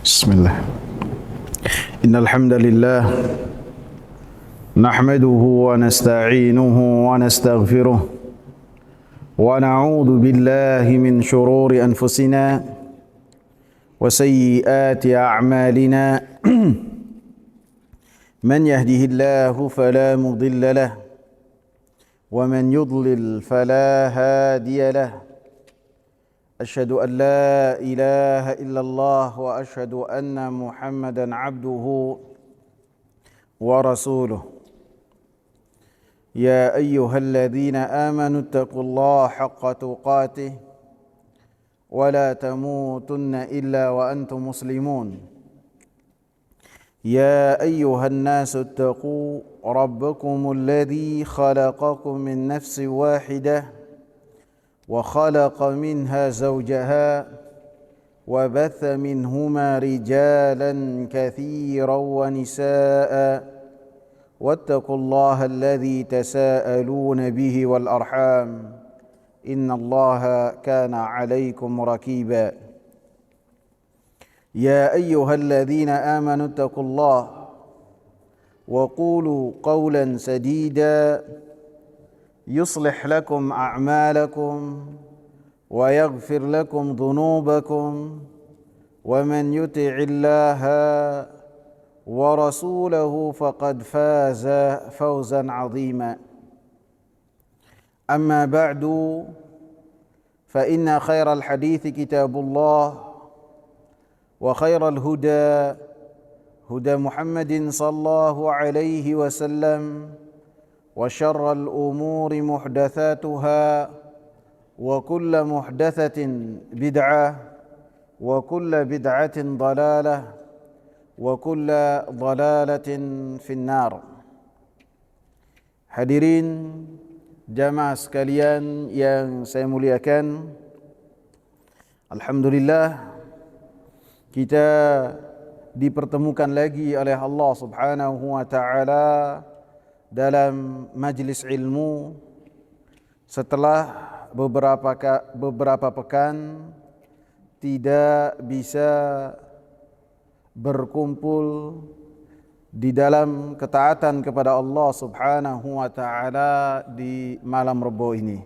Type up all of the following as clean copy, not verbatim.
بسم الله. إن الحمد لله نحمده ونستعينه ونستغفره ونعوذ بالله من شرور أنفسنا وسيئات أعمالنا من يهده الله فلا مضل له ومن يضلل فلا هادي له. أشهد أن لا إله إلا الله وأشهد أن محمدا عبده ورسوله. يا أيها الذين آمنوا اتقوا الله حق تقاته ولا تموتن إلا وأنتم مسلمون. يا أيها الناس اتقوا ربكم الذي خلقكم من نفس واحدة وخلق منها زوجها وبث منهما رجالا كثيرا ونساء واتقوا الله الذي تساءلون به والأرحام إن الله كان عليكم رقيبا. يا أيها الذين آمنوا اتقوا الله وقولوا قولا سديدا يصلح لكم أعمالكم ويغفر لكم ذنوبكم ومن يطع الله ورسوله فقد فاز فوزا عظيما. أما بعد فإن خير الحديث كتاب الله وخير الهدى هدى محمد صلى الله عليه وسلم وشر الأمور محدثاتها وكل محدثة بدعة وكل بدعة ضلالة وكل ضلالة في النار. Hadirin jamaah sekalian yang saya muliakan, alhamdulillah kita dipertemukan lagi oleh Allah Subhanahu wa taala dalam majlis ilmu setelah beberapa pekan tidak bisa berkumpul di dalam ketaatan kepada Allah Subhanahu wa taala di malam Rebo ini.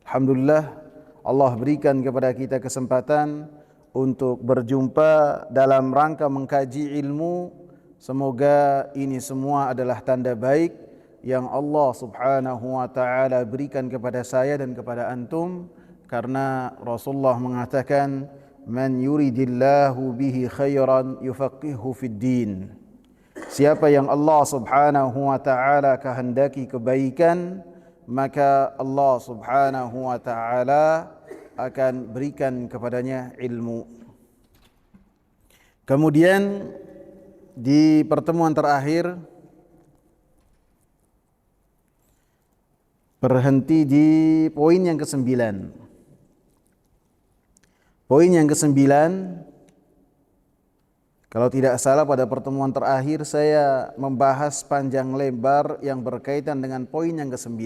Alhamdulillah Allah berikan kepada kita kesempatan untuk berjumpa dalam rangka mengkaji ilmu. Semoga ini semua adalah tanda baik yang Allah Subhanahu wa taala berikan kepada saya dan kepada antum, karena Rasulullah mengatakan man yuridillahu bihi khairan yufaqihu fid din. Siapa yang Allah Subhanahu wa taala kehendaki kebaikan, maka Allah Subhanahu wa taala akan berikan kepadanya ilmu. Kemudian di pertemuan terakhir berhenti di poin yang ke-9. Poin yang ke-9, kalau tidak salah pada pertemuan terakhir saya membahas panjang lebar yang berkaitan dengan poin yang ke-9.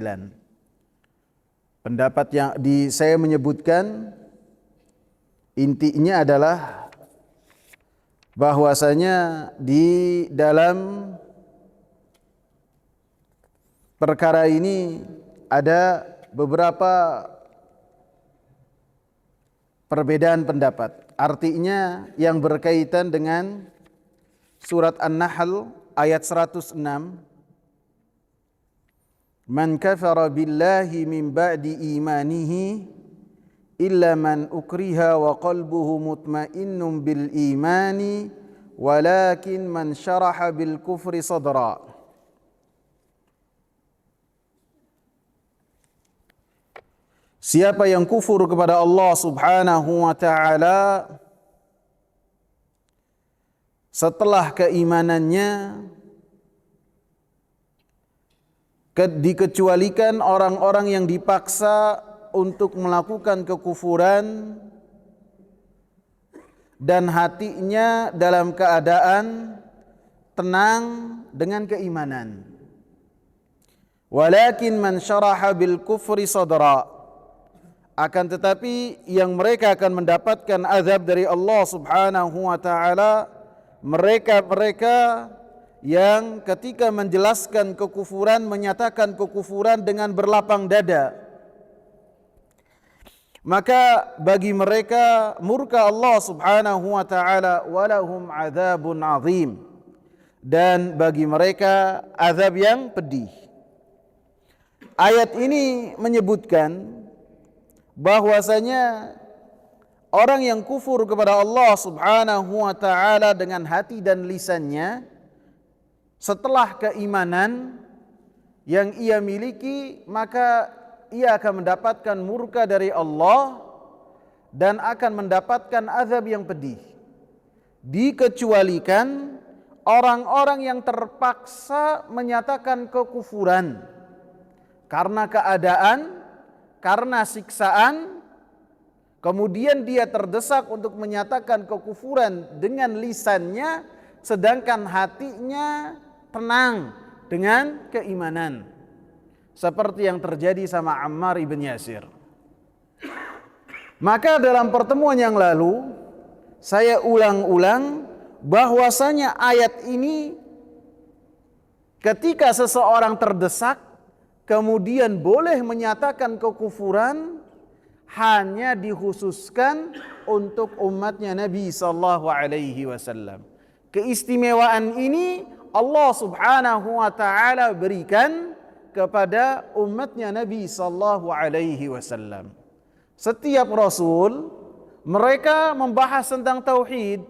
Pendapat yang saya menyebutkan intinya adalah bahwasanya di dalam perkara ini ada beberapa perbedaan pendapat. Artinya yang berkaitan dengan surat An-Nahl ayat 106. Man kafara billahi min ba'di imanihi illa man ukriha wa qalbuhu mutmainnun bil imani walakin man syaraha bil kufri sadra. Siapa yang kufur kepada Allah Subhanahu wa taala setelah keimanannya, dikecualikan orang-orang yang dipaksa untuk melakukan kekufuran dan hatinya dalam keadaan tenang dengan keimanan. Walakin man syaraha bil kufri sadra, Akan tetapi yang mereka akan mendapatkan azab dari Allah Subhanahu wa taala mereka-mereka yang ketika menjelaskan kekufuran menyatakan kekufuran dengan berlapang dada, maka bagi mereka murka Allah Subhanahu wa taala, walahum adzabun azim, dan bagi mereka azab yang pedih. Ayat ini menyebutkan bahwasanya orang yang kufur kepada Allah Subhanahu wa taala dengan hati dan lisannya setelah keimanan yang ia miliki, maka ia akan mendapatkan murka dari Allah dan akan mendapatkan azab yang pedih. Dikecualikan orang-orang yang terpaksa menyatakan kekufuran karena keadaan, karena siksaan, kemudian dia terdesak untuk menyatakan kekufuran dengan lisannya, sedangkan hatinya tenang dengan keimanan, seperti yang terjadi sama Ammar ibn Yasir. Maka dalam pertemuan yang lalu saya ulang-ulang bahwasanya ayat ini ketika seseorang terdesak kemudian boleh menyatakan kekufuran hanya dikhususkan untuk umatnya Nabi sallallahu alaihi wasallam. Keistimewaan ini Allah Subhanahu wa taala berikan kepada umatnya Nabi sallallahu alaihi wasallam. Setiap rasul mereka membahas tentang tauhid,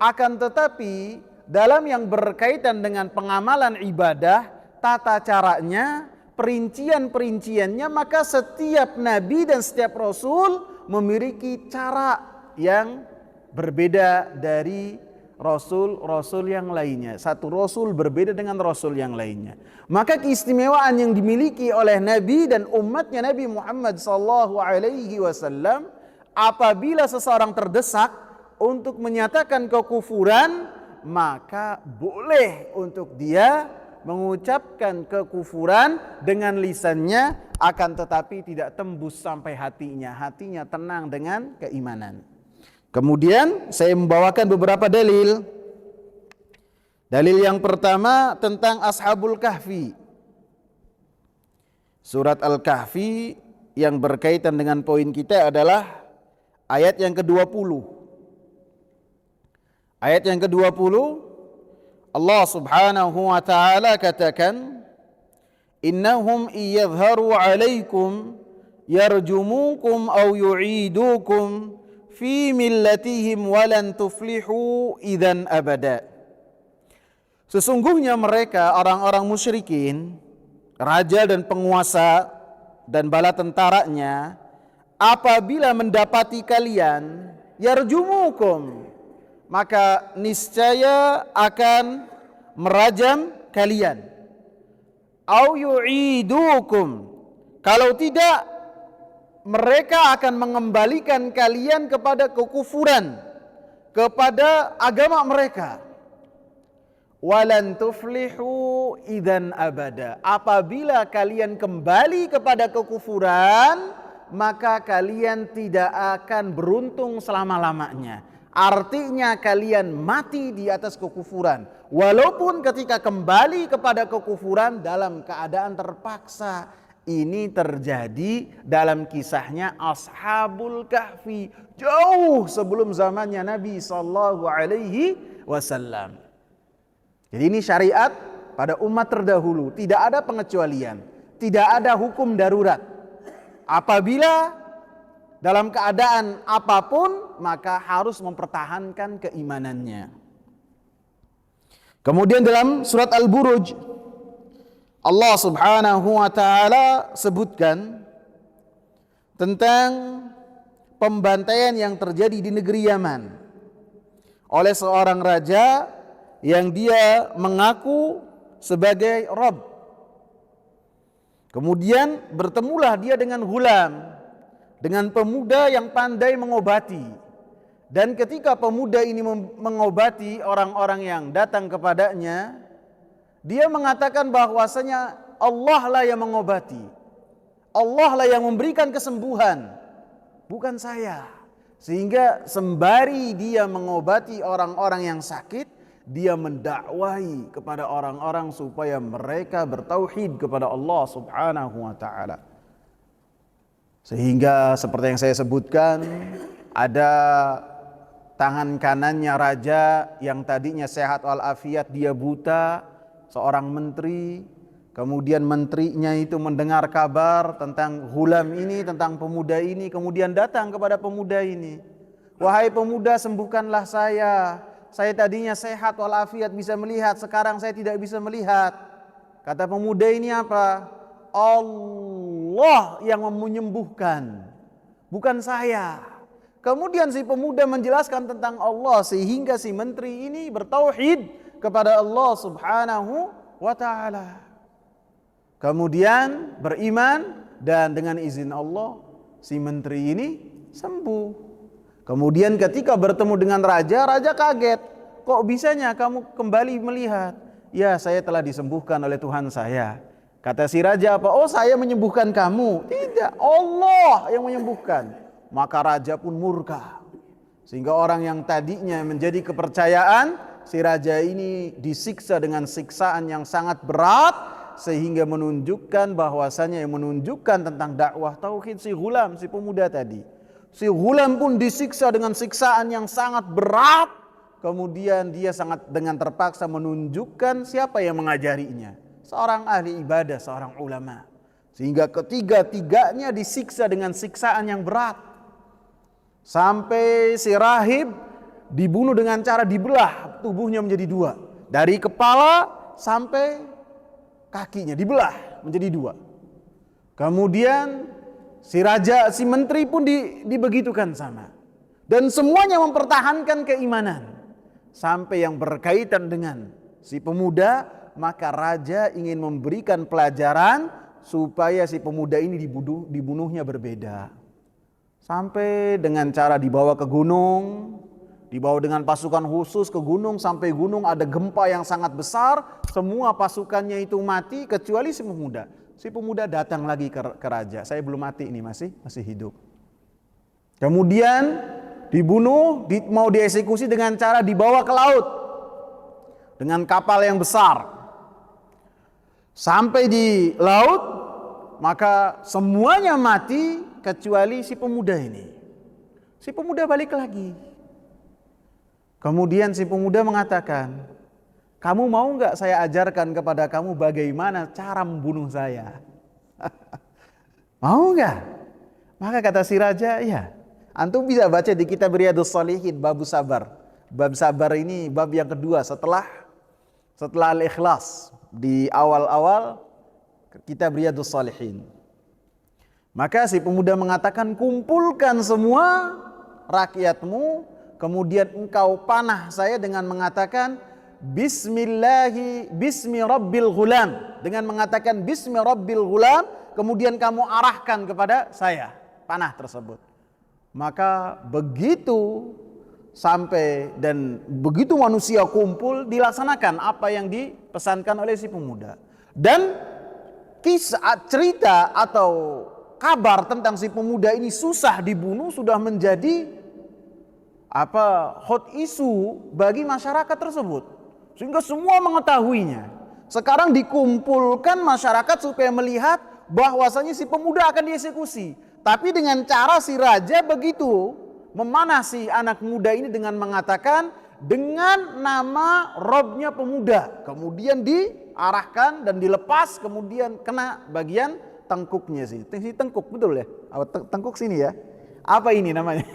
akan tetapi dalam yang berkaitan dengan pengamalan ibadah, tata caranya, perincian-perinciannya, maka setiap nabi dan setiap rasul memiliki cara yang berbeda dari rasul-rasul yang lainnya. Satu rasul berbeda dengan rasul yang lainnya. Maka keistimewaan yang dimiliki oleh Nabi dan umatnya Nabi Muhammad sallallahu alaihi wasallam, apabila seseorang terdesak untuk menyatakan kekufuran, maka boleh untuk dia mengucapkan kekufuran dengan lisannya, akan tetapi tidak tembus sampai hatinya. Hatinya tenang dengan keimanan. Kemudian saya membawakan beberapa dalil. Dalil yang pertama tentang Ashabul Kahfi. Surat Al-Kahfi yang berkaitan dengan poin kita adalah ayat yang ke-20. Ayat yang ke-20 Allah Subhanahu wa taala katakan, innahum iyadharu alaikum yarjumukum aw yu'idukum fi millatihim walan tuflihu idzan abada. Sesungguhnya mereka orang-orang musyrikin, raja dan penguasa dan bala tentaranya, apabila mendapati kalian yarjumukum, maka niscaya akan merajam kalian. Au yu'idukum, kalau tidak mereka akan mengembalikan kalian kepada kekufuran, kepada agama mereka. Walan tuflihu idzan abada, apabila kalian kembali kepada kekufuran, maka kalian tidak akan beruntung selama-lamanya. Artinya kalian mati di atas kekufuran, walaupun ketika kembali kepada kekufuran dalam keadaan terpaksa. Ini terjadi dalam kisahnya Ashabul Kahfi, jauh sebelum zamannya Nabi sallallahu alaihi wasallam. Jadi ini syariat pada umat terdahulu, tidak ada pengecualian, tidak ada hukum darurat. Apabila dalam keadaan apapun, maka harus mempertahankan keimanannya. Kemudian dalam surat Al-Buruj, Allah Subhanahu wa taala sebutkan tentang pembantaian yang terjadi di negeri Yaman oleh seorang raja yang dia mengaku sebagai Rabb. Kemudian bertemulah dia dengan Ghulam, dengan pemuda yang pandai mengobati. Dan ketika pemuda ini mengobati orang-orang yang datang kepadanya, dia mengatakan bahwasanya Allah lah yang mengobati, Allah lah yang memberikan kesembuhan, bukan saya. Sehingga sembari dia mengobati orang-orang yang sakit, dia mendakwahi kepada orang-orang supaya mereka bertauhid kepada Allah Subhanahu wa taala. Sehingga seperti yang saya sebutkan, ada tangan kanannya raja yang tadinya sehat walafiat, dia buta, seorang menteri. Kemudian menterinya itu mendengar kabar tentang ghulam ini, tentang pemuda ini, kemudian datang kepada pemuda ini. Wahai pemuda, sembuhkanlah saya. Saya tadinya sehat walafiat bisa melihat, sekarang saya tidak bisa melihat. Kata pemuda ini apa? Allah yang menyembuhkan, bukan saya. Kemudian si pemuda menjelaskan tentang Allah sehingga si menteri ini bertauhid kepada Allah Subhanahu wa taala. Kemudian beriman dan dengan izin Allah si menteri ini sembuh. Kemudian ketika bertemu dengan raja, raja kaget. Kok bisanya kamu kembali melihat? Ya, saya telah disembuhkan oleh Tuhan saya. Kata si raja apa? Oh, saya menyembuhkan kamu. Tidak, Allah yang menyembuhkan. Maka raja pun murka. Sehingga orang yang tadinya menjadi kepercayaan, si raja ini disiksa dengan siksaan yang sangat berat, sehingga menunjukkan bahwasanya yang menunjukkan tentang dakwah tauhid si ghulam, si pemuda tadi. Si ghulam pun disiksa dengan siksaan yang sangat berat. Kemudian dia sangat dengan terpaksa menunjukkan siapa yang mengajarinya. Seorang ahli ibadah, seorang ulama. Sehingga ketiga-tiganya disiksa dengan siksaan yang berat. Sampai si rahib dibunuh dengan cara dibelah tubuhnya menjadi dua. Dari kepala sampai kakinya dibelah menjadi dua. Kemudian si raja, si menteri pun dibegitukan sama. Dan semuanya mempertahankan keimanan. Sampai yang berkaitan dengan si pemuda, maka raja ingin memberikan pelajaran supaya si pemuda ini dibunuhnya berbeda. Sampai dengan cara dibawa ke gunung, dibawa dengan pasukan khusus ke gunung, sampai gunung ada gempa yang sangat besar, semua pasukannya itu mati kecuali si pemuda. Si pemuda datang lagi ke raja. Saya belum mati ini, masih hidup. Kemudian dibunuh, mau dieksekusi dengan cara dibawa ke laut dengan kapal yang besar. Sampai di laut, maka semuanya mati kecuali si pemuda ini. Si pemuda balik lagi. Kemudian si pemuda mengatakan, kamu mau nggak saya ajarkan kepada kamu bagaimana cara membunuh saya? Mau nggak? Maka kata si raja, ya. Antum bisa baca di kitab Riyadhus Shalihin bab sabar. Bab sabar ini bab yang kedua setelah Al-Ikhlas di awal-awal kitab Riyadhus Shalihin. Maka si pemuda mengatakan, kumpulkan semua rakyatmu, kemudian engkau panah saya dengan mengatakan Bismi Rabbil Ghulam. Dengan mengatakan Bismi Rabbil Ghulam, kemudian kamu arahkan kepada saya panah tersebut. Maka begitu sampai dan begitu manusia kumpul, dilaksanakan apa yang dipesankan oleh si pemuda. Dan kisah cerita atau kabar tentang si pemuda ini susah dibunuh sudah menjadi hot issue bagi masyarakat tersebut, sehingga semua mengetahuinya. Sekarang dikumpulkan masyarakat supaya melihat bahwasanya si pemuda akan dieksekusi. Tapi dengan cara si raja begitu memanah si anak muda ini dengan mengatakan dengan nama Robnya pemuda. Kemudian diarahkan dan dilepas, kemudian kena bagian tengkuknya sih. Tengkuk betul ya? Tengkuk sini ya. Apa ini namanya?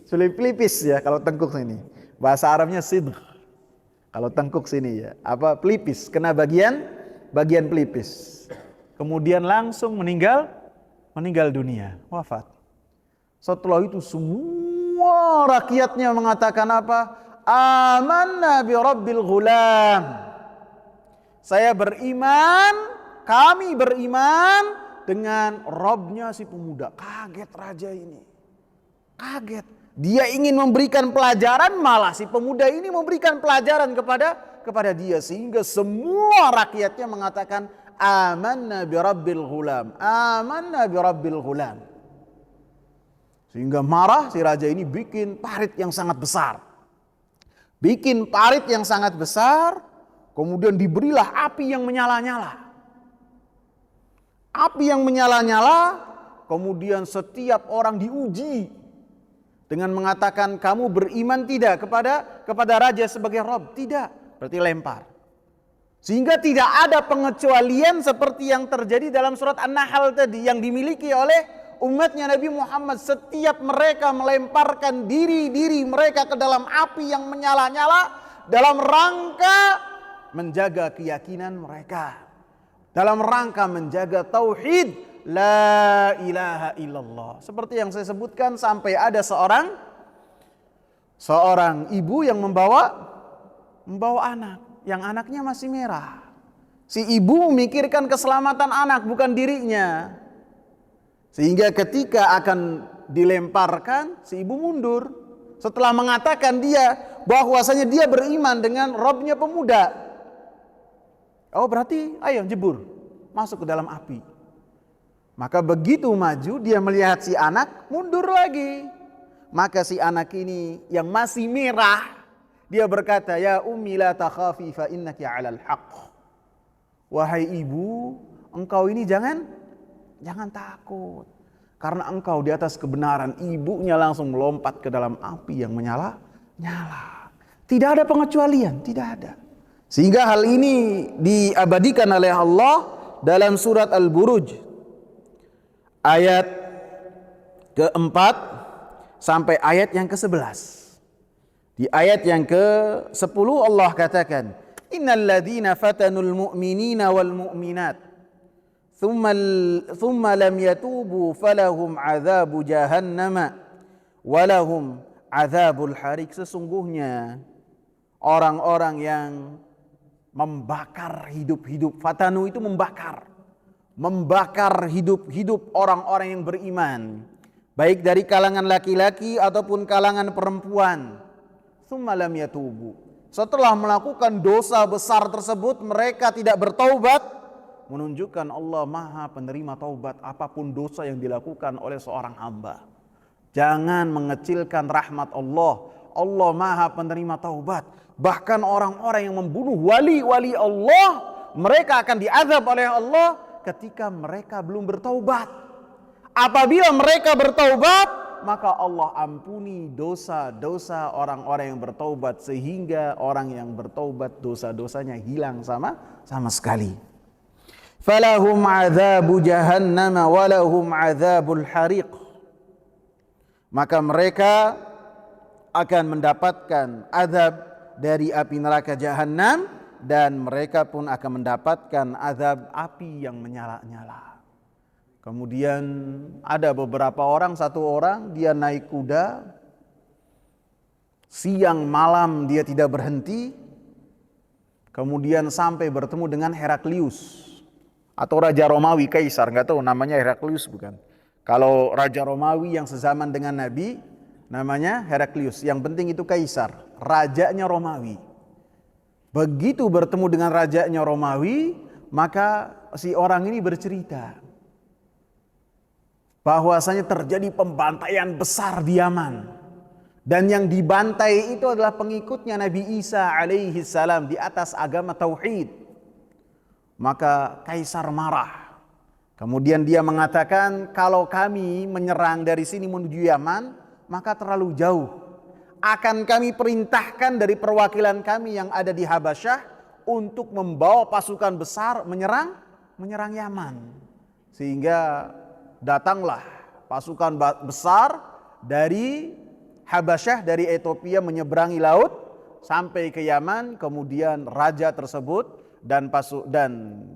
Sulit pelipis ya kalau tengkuk sini. Bahasa Arabnya sidq. Kalau tengkuk sini ya. Pelipis, kena bagian pelipis. Kemudian langsung meninggal dunia, wafat. Setelah itu semua rakyatnya mengatakan apa? Amanna bi Rabbil Ghulam. Saya beriman, kami beriman dengan Robnya si pemuda. Kaget raja ini. Kaget. Dia ingin memberikan pelajaran, malah si pemuda ini memberikan pelajaran kepada dia. Sehingga semua rakyatnya mengatakan Amanna bi Rabbil Ghulam. Amanna bi Rabbil Ghulam. Sehingga marah si raja ini bikin parit yang sangat besar. bikin parit yang sangat besar, kemudian diberilah api yang menyala-nyala. Api yang menyala-nyala, kemudian setiap orang diuji dengan mengatakan, kamu beriman tidak kepada raja sebagai Rabb? Tidak, berarti lempar. Sehingga tidak ada pengecualian seperti yang terjadi dalam surat An-Nahl tadi yang dimiliki oleh umatnya Nabi Muhammad. Setiap mereka melemparkan diri mereka ke dalam api yang menyala-nyala dalam rangka menjaga keyakinan mereka, dalam rangka menjaga tauhid la ilaha illallah. Seperti yang saya sebutkan, sampai ada seorang ibu yang membawa anak, yang anaknya masih merah. Si ibu memikirkan keselamatan anak, bukan dirinya. Sehingga ketika akan dilemparkan, si ibu mundur setelah mengatakan dia bahwasanya dia beriman dengan Rabbnya pemuda. Oh, berarti ayo jebur, masuk ke dalam api. Maka begitu maju, dia melihat si anak, mundur lagi. Maka si anak ini yang masih merah, dia berkata, ya ummi la takhafi fa innaki 'alal haqq. Wahai ibu, engkau ini jangan takut, karena engkau di atas kebenaran. Ibunya langsung melompat ke dalam api yang menyala-nyala. Tidak ada pengecualian, tidak ada. Sehingga hal ini diabadikan oleh Allah dalam surat Al-Buruj ayat keempat sampai ayat yang ke-11. Di ayat yang ke-10 Allah katakan, innal ladzina fatanul mu'minina wal mu'minat thumma lam yatubu falahum adzabu jahannama walahum adzabul harik. Sesungguhnya orang-orang yang membakar hidup-hidup, fatanu itu membakar hidup-hidup orang-orang yang beriman, baik dari kalangan laki-laki ataupun kalangan perempuan. Tsumma lam yatubu, setelah melakukan dosa besar tersebut mereka tidak bertaubat, menunjukkan Allah Maha penerima taubat apapun dosa yang dilakukan oleh seorang hamba. Jangan mengecilkan rahmat Allah. Allah Maha penerima taubat. Bahkan orang-orang yang membunuh wali-wali Allah, mereka akan diazab oleh Allah ketika mereka belum bertaubat. Apabila mereka bertaubat, maka Allah ampuni dosa-dosa orang-orang yang bertaubat, sehingga orang yang bertaubat dosa-dosanya hilang sama sekali. Falahum adzabu jahannam walahum adzabul hariq. Maka mereka akan mendapatkan azab dari api neraka jahanam, dan mereka pun akan mendapatkan azab api yang menyala-nyala. Kemudian ada beberapa orang, satu orang dia naik kuda, siang malam dia tidak berhenti, kemudian sampai bertemu dengan Heraklius atau Raja Romawi, Kaisar, nggak tahu namanya Heraklius bukan. Kalau Raja Romawi yang sezaman dengan Nabi namanya Heraklius, yang penting itu Kaisar, rajanya Romawi. Begitu bertemu dengan rajanya Romawi, maka si orang ini bercerita bahwasanya terjadi pembantaian besar di Yaman, dan yang dibantai itu adalah pengikutnya Nabi Isa alaihi salam di atas agama tauhid. Maka Kaisar marah. Kemudian dia mengatakan, kalau kami menyerang dari sini menuju Yaman, maka terlalu jauh. Akan kami perintahkan dari perwakilan kami yang ada di Habasyah untuk membawa pasukan besar menyerang Yaman. Sehingga datanglah pasukan besar dari Habasyah, dari Ethiopia, menyeberangi laut sampai ke Yaman. Kemudian raja tersebut dan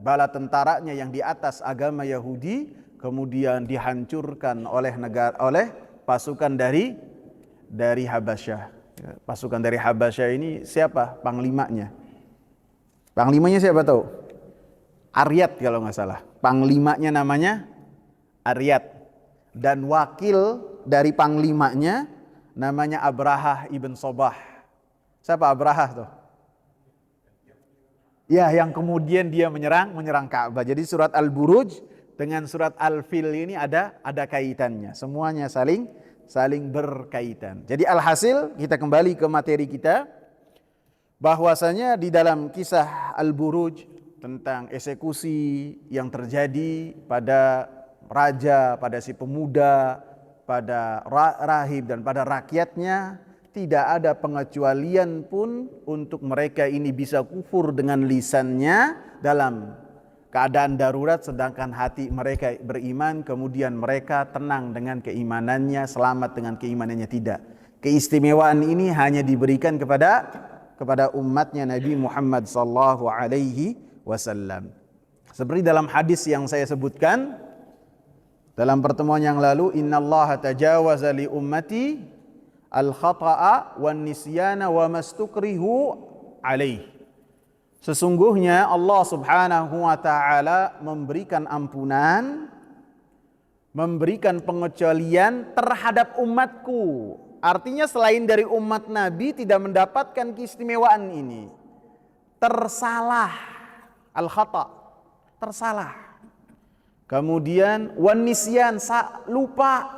bala tentaranya yang di atas agama Yahudi kemudian dihancurkan oleh pasukan dari Habasyah. Pasukan dari Habasyah ini siapa panglimanya? Panglimanya siapa tahu? Aryat kalau nggak salah. Panglimanya namanya Aryat, dan wakil dari panglimanya namanya Abrahah ibn Sobah. Siapa Abrahah tuh? Ya, yang kemudian dia menyerang Ka'bah. Jadi surat Al-Buruj dengan surat Al-Fil ini ada kaitannya. Semuanya saling berkaitan. Jadi alhasil kita kembali ke materi kita. bahwasanya di dalam kisah Al-Buruj tentang eksekusi yang terjadi pada raja, pada si pemuda, pada rahib dan pada rakyatnya, tidak ada pengecualian pun untuk mereka ini bisa kufur dengan lisannya dalam keadaan darurat, sedangkan hati mereka beriman, kemudian mereka tenang dengan keimanannya, selamat dengan keimanannya. Tidak. Keistimewaan ini hanya diberikan kepada umatnya Nabi Muhammad sallallahu alaihi wasallam. Seperti dalam hadis yang saya sebutkan dalam pertemuan yang lalu, innallaha tajawaza li ummati al-khata'a wan nisyana wa mastukrihu alaih. Sesungguhnya Allah Subhanahu wa taala memberikan ampunan, memberikan pengecualian terhadap umatku. Artinya selain dari umat Nabi tidak mendapatkan keistimewaan ini. Tersalah, al-khata', tersalah. Kemudian wan nisyan, lupa.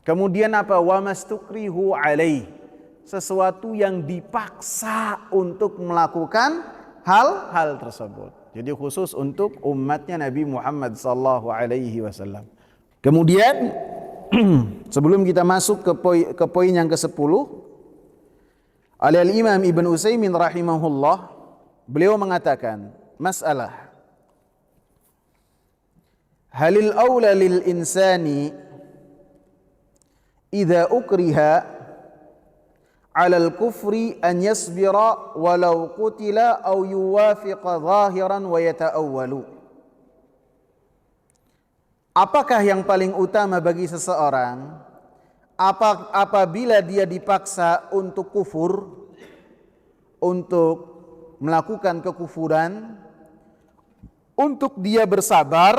Kemudian apa? Wa mastukrihu alaih, sesuatu yang dipaksa untuk melakukan hal-hal tersebut. Jadi khusus untuk umatnya Nabi Muhammad sallallahu alaihi wasallam. Kemudian sebelum kita masuk ke poin yang ke-10, Al-Imam Ibn Utsaimin rahimahullah, beliau mengatakan, masalah halil aula lil insani idza ukriha 'ala al-kufri an yasbira walau qutila aw yuwafiqa zahiran wa yata'awwalu. Apakah yang paling utama bagi seseorang apabila dia dipaksa untuk kufur, untuk melakukan kekufuran, untuk dia bersabar,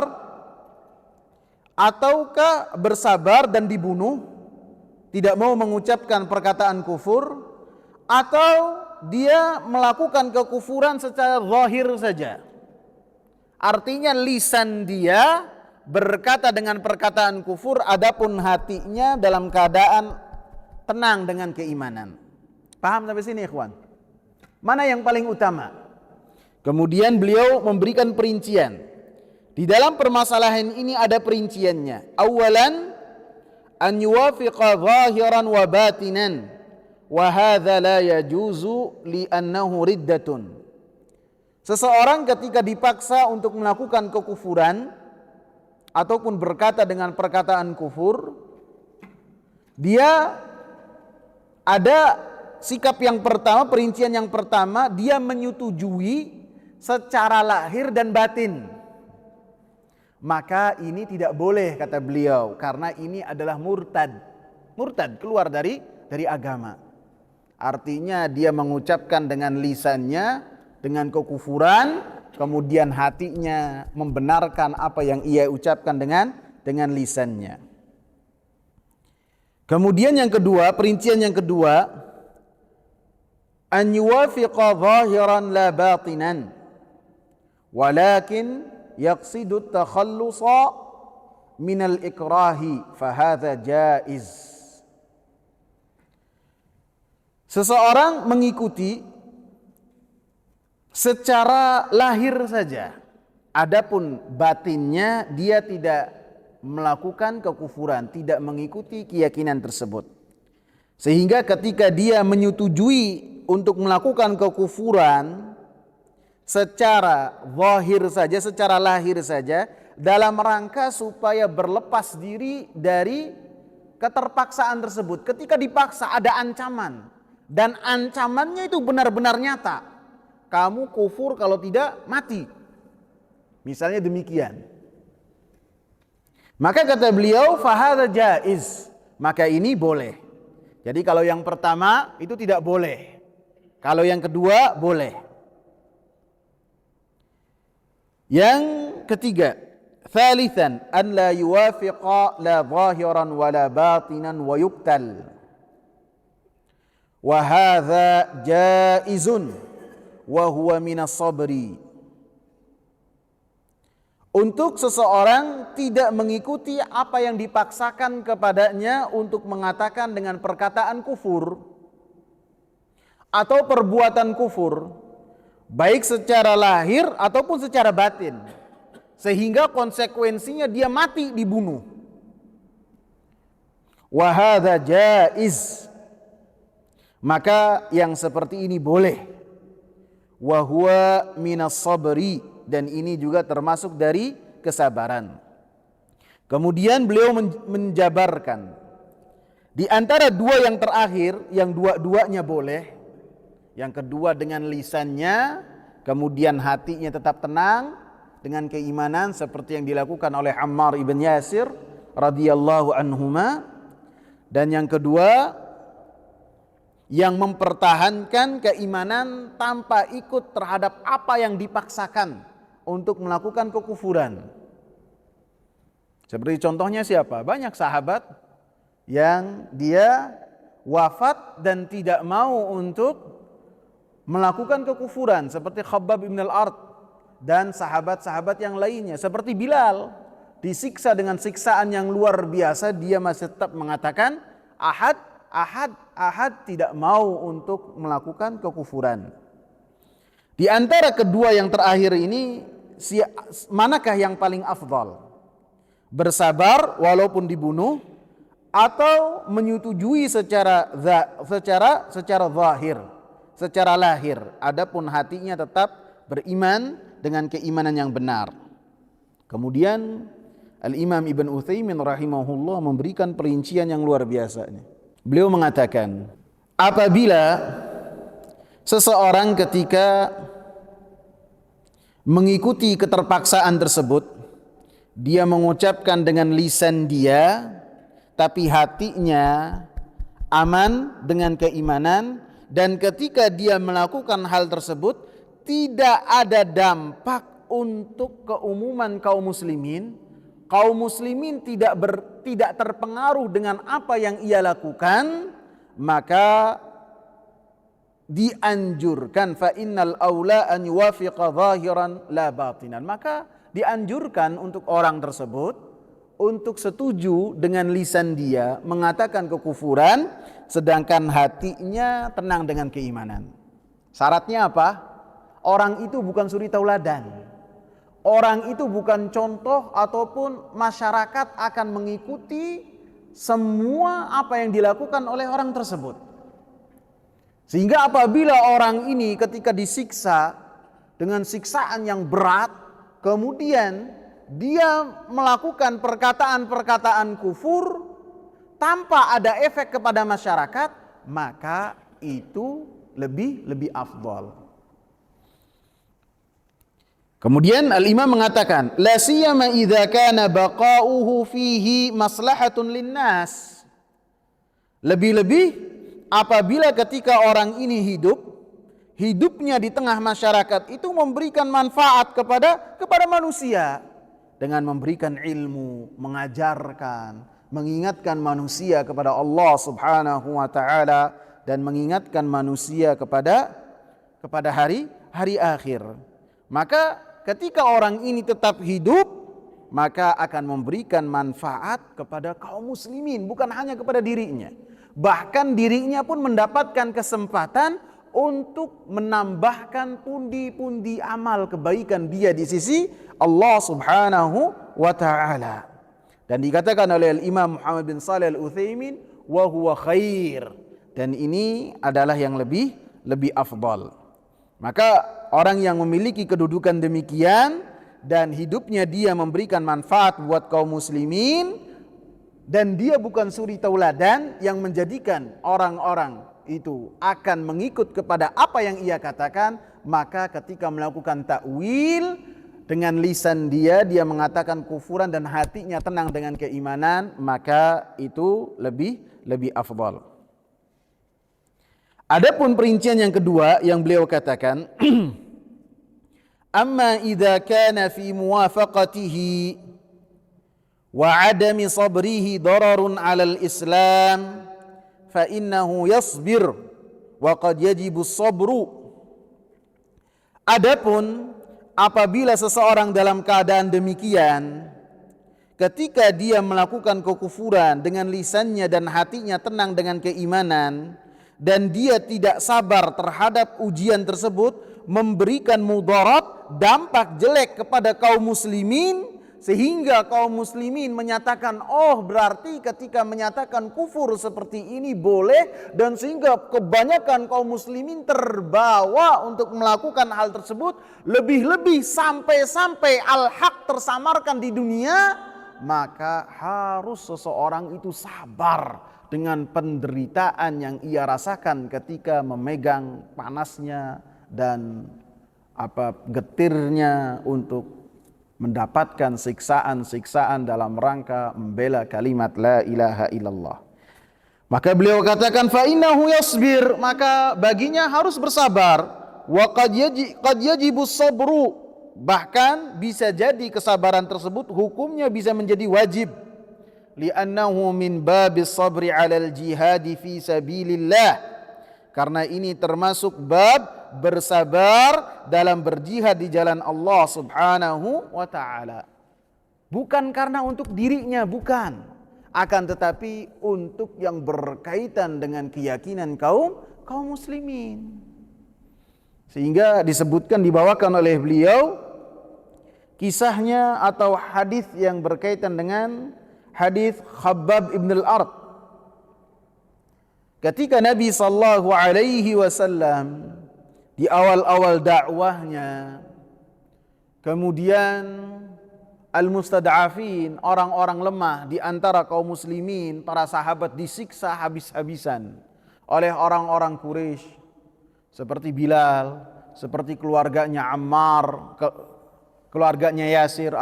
ataukah bersabar dan dibunuh, tidak mau mengucapkan perkataan kufur, atau dia melakukan kekufuran secara zahir saja. Artinya lisan dia berkata dengan perkataan kufur, adapun hatinya dalam keadaan tenang dengan keimanan. Paham sampai sini, ikhwan? Mana yang paling utama? Kemudian beliau memberikan perincian. Di dalam permasalahan ini ada perinciannya. Awalan, an yuwafiqa zahiran wa batinan, wa hadza la yajuzu li'annahu riddatun. Seseorang ketika dipaksa untuk melakukan kekufuran ataupun berkata dengan perkataan kufur, dia ada sikap yang pertama, perincian yang pertama, dia menyetujui secara lahir dan batin. Maka ini tidak boleh, kata beliau, karena ini adalah murtad. Murtad, keluar dari agama. Artinya dia mengucapkan dengan lisannya dengan kekufuran, kemudian hatinya membenarkan apa yang ia ucapkan dengan lisannya. Kemudian yang kedua, perincian yang kedua, an yuwafiqa zahiran la batinan, walakin yaqsidu at-takhallusa min al-ikrahi, fahadha jaiz. Seseorang mengikuti secara lahir saja, adapun batinnya dia tidak melakukan kekufuran, tidak mengikuti keyakinan tersebut. Sehingga ketika dia menyetujui untuk melakukan kekufuran secara zahir saja, secara lahir saja, dalam rangka supaya berlepas diri dari keterpaksaan tersebut. Ketika dipaksa ada ancaman, dan ancamannya itu benar-benar nyata. Kamu kufur kalau tidak mati. Misalnya demikian. Maka kata beliau, fahadha jaiz. Maka ini boleh. Jadi kalau yang pertama itu tidak boleh. Kalau yang kedua boleh. Yang ketiga, thalithan an la yuwafiqa la zahiran wa la batinan wa yuqtal. Wa hadha jaizun wa huwa minas sabri. Untuk seseorang tidak mengikuti apa yang dipaksakan kepadanya untuk mengatakan dengan perkataan kufur, atau perbuatan kufur, baik secara lahir ataupun secara batin, sehingga konsekuensinya dia mati dibunuh. Wa hadza jaiz, maka yang seperti ini boleh. Wa huwa minas sabri, dan ini juga termasuk dari kesabaran. Kemudian beliau menjabarkan di antara dua yang terakhir, yang dua-duanya boleh. Yang kedua dengan lisannya, kemudian hatinya tetap tenang dengan keimanan seperti yang dilakukan oleh Ammar ibn Yasir radhiyallahu anhuma. Dan yang kedua, yang mempertahankan keimanan tanpa ikut terhadap apa yang dipaksakan untuk melakukan kekufuran. Seperti contohnya siapa? Banyak sahabat yang dia wafat dan tidak mau untuk melakukan kekufuran, seperti Khabbab bin al-Ard dan sahabat-sahabat yang lainnya. Seperti Bilal, disiksa dengan siksaan yang luar biasa, dia masih tetap mengatakan ahad, ahad, ahad, tidak mau untuk melakukan kekufuran. Di antara kedua yang terakhir ini, manakah yang paling afdal? Bersabar walaupun dibunuh, atau menyetujui secara zahir, secara lahir, adapun hatinya tetap beriman dengan keimanan yang benar. Kemudian Al-Imam Ibn Utsaimin rahimahullah memberikan perincian yang luar biasa. Beliau mengatakan, apabila seseorang ketika mengikuti keterpaksaan tersebut, dia mengucapkan dengan lisan dia, tapi hatinya aman dengan keimanan, dan ketika dia melakukan hal tersebut tidak ada dampak untuk keumuman kaum muslimin. Kaum muslimin tidak terpengaruh dengan apa yang ia lakukan, maka dianjurkan, fa innal aula an yuwafiqa zahiran la batinan, maka dianjurkan untuk orang tersebut untuk setuju dengan lisan dia mengatakan kekufuran, sedangkan hatinya tenang dengan keimanan. Syaratnya apa? Orang itu bukan suri tauladan, orang itu bukan contoh, ataupun masyarakat akan mengikuti semua apa yang dilakukan oleh orang tersebut. Sehingga apabila orang ini ketika disiksa dengan siksaan yang berat, kemudian dia melakukan perkataan-perkataan kufur tanpa ada efek kepada masyarakat, maka itu lebih afdal. Kemudian Al-Imam mengatakan, la siyama idza kana baqa'uhu fihi maslahatun linnas. Lebih-lebih apabila ketika orang ini hidupnya di tengah masyarakat itu memberikan manfaat kepada manusia, dengan memberikan ilmu, mengajarkan, mengingatkan manusia kepada Allah Subhanahu wa taala, dan mengingatkan manusia kepada hari akhir. Maka ketika orang ini tetap hidup, maka akan memberikan manfaat kepada kaum muslimin, bukan hanya kepada dirinya. Bahkan dirinya pun mendapatkan kesempatan untuk menambahkan pundi-pundi amal kebaikan dia di sisi Allah Subhanahu wa taala. Dan dikatakan oleh Imam Muhammad bin Shalih Al-Utsaimin, wa huwa khair, dan ini adalah yang lebih afdal. Maka orang yang memiliki kedudukan demikian dan hidupnya dia memberikan manfaat buat kaum muslimin, dan dia bukan suri tauladan yang menjadikan orang-orang itu akan mengikut kepada apa yang ia katakan, maka ketika melakukan takwil dengan lisan dia mengatakan kufuran dan hatinya tenang dengan keimanan, maka itu lebih afdal. Adapun perincian yang kedua yang beliau katakan, amma idza kana fi muwafaqatihi wa adami sabrihi dararun 'alal Islam fa innahu yasbir wa qad yajibu sabru. Adapun apabila seseorang dalam keadaan demikian, ketika dia melakukan kekufuran dengan lisannya dan hatinya tenang dengan keimanan, dan dia tidak sabar terhadap ujian tersebut, memberikan mudarat, dampak jelek kepada kaum muslimin, sehingga kaum muslimin menyatakan, oh berarti ketika menyatakan kufur seperti ini boleh, dan sehingga kebanyakan kaum muslimin terbawa untuk melakukan hal tersebut, lebih-lebih sampai-sampai al-haq tersamarkan di dunia, maka harus seseorang itu sabar dengan penderitaan yang ia rasakan ketika memegang panasnya dan getirnya untuk mendapatkan siksaan-siksaan dalam rangka membela kalimat la ilaha illallah. Maka beliau katakan fa innahu yasbir, maka baginya harus bersabar. Wa qad yajibu sabru, bahkan bisa jadi kesabaran tersebut hukumnya bisa menjadi wajib. Li'annahu min babis sabri 'alal jihadi fi sabilillah, karena ini termasuk bab bersabar dalam berjihad di jalan Allah Subhanahu wa taala. Bukan karena untuk dirinya, bukan, akan tetapi untuk yang berkaitan dengan keyakinan kaum muslimin. Sehingga disebutkan, dibawakan oleh beliau kisahnya atau hadis yang berkaitan dengan hadis Khabbab ibn al-Ard. Ketika Nabi sallallahu alaihi wasallam di awal-awal dakwahnya, kemudian al-mustad'afin, orang-orang lemah di antara kaum muslimin, para sahabat disiksa habis-habisan oleh orang-orang Quraisy, seperti Bilal, seperti keluarganya Ammar, keluarganya Yasir,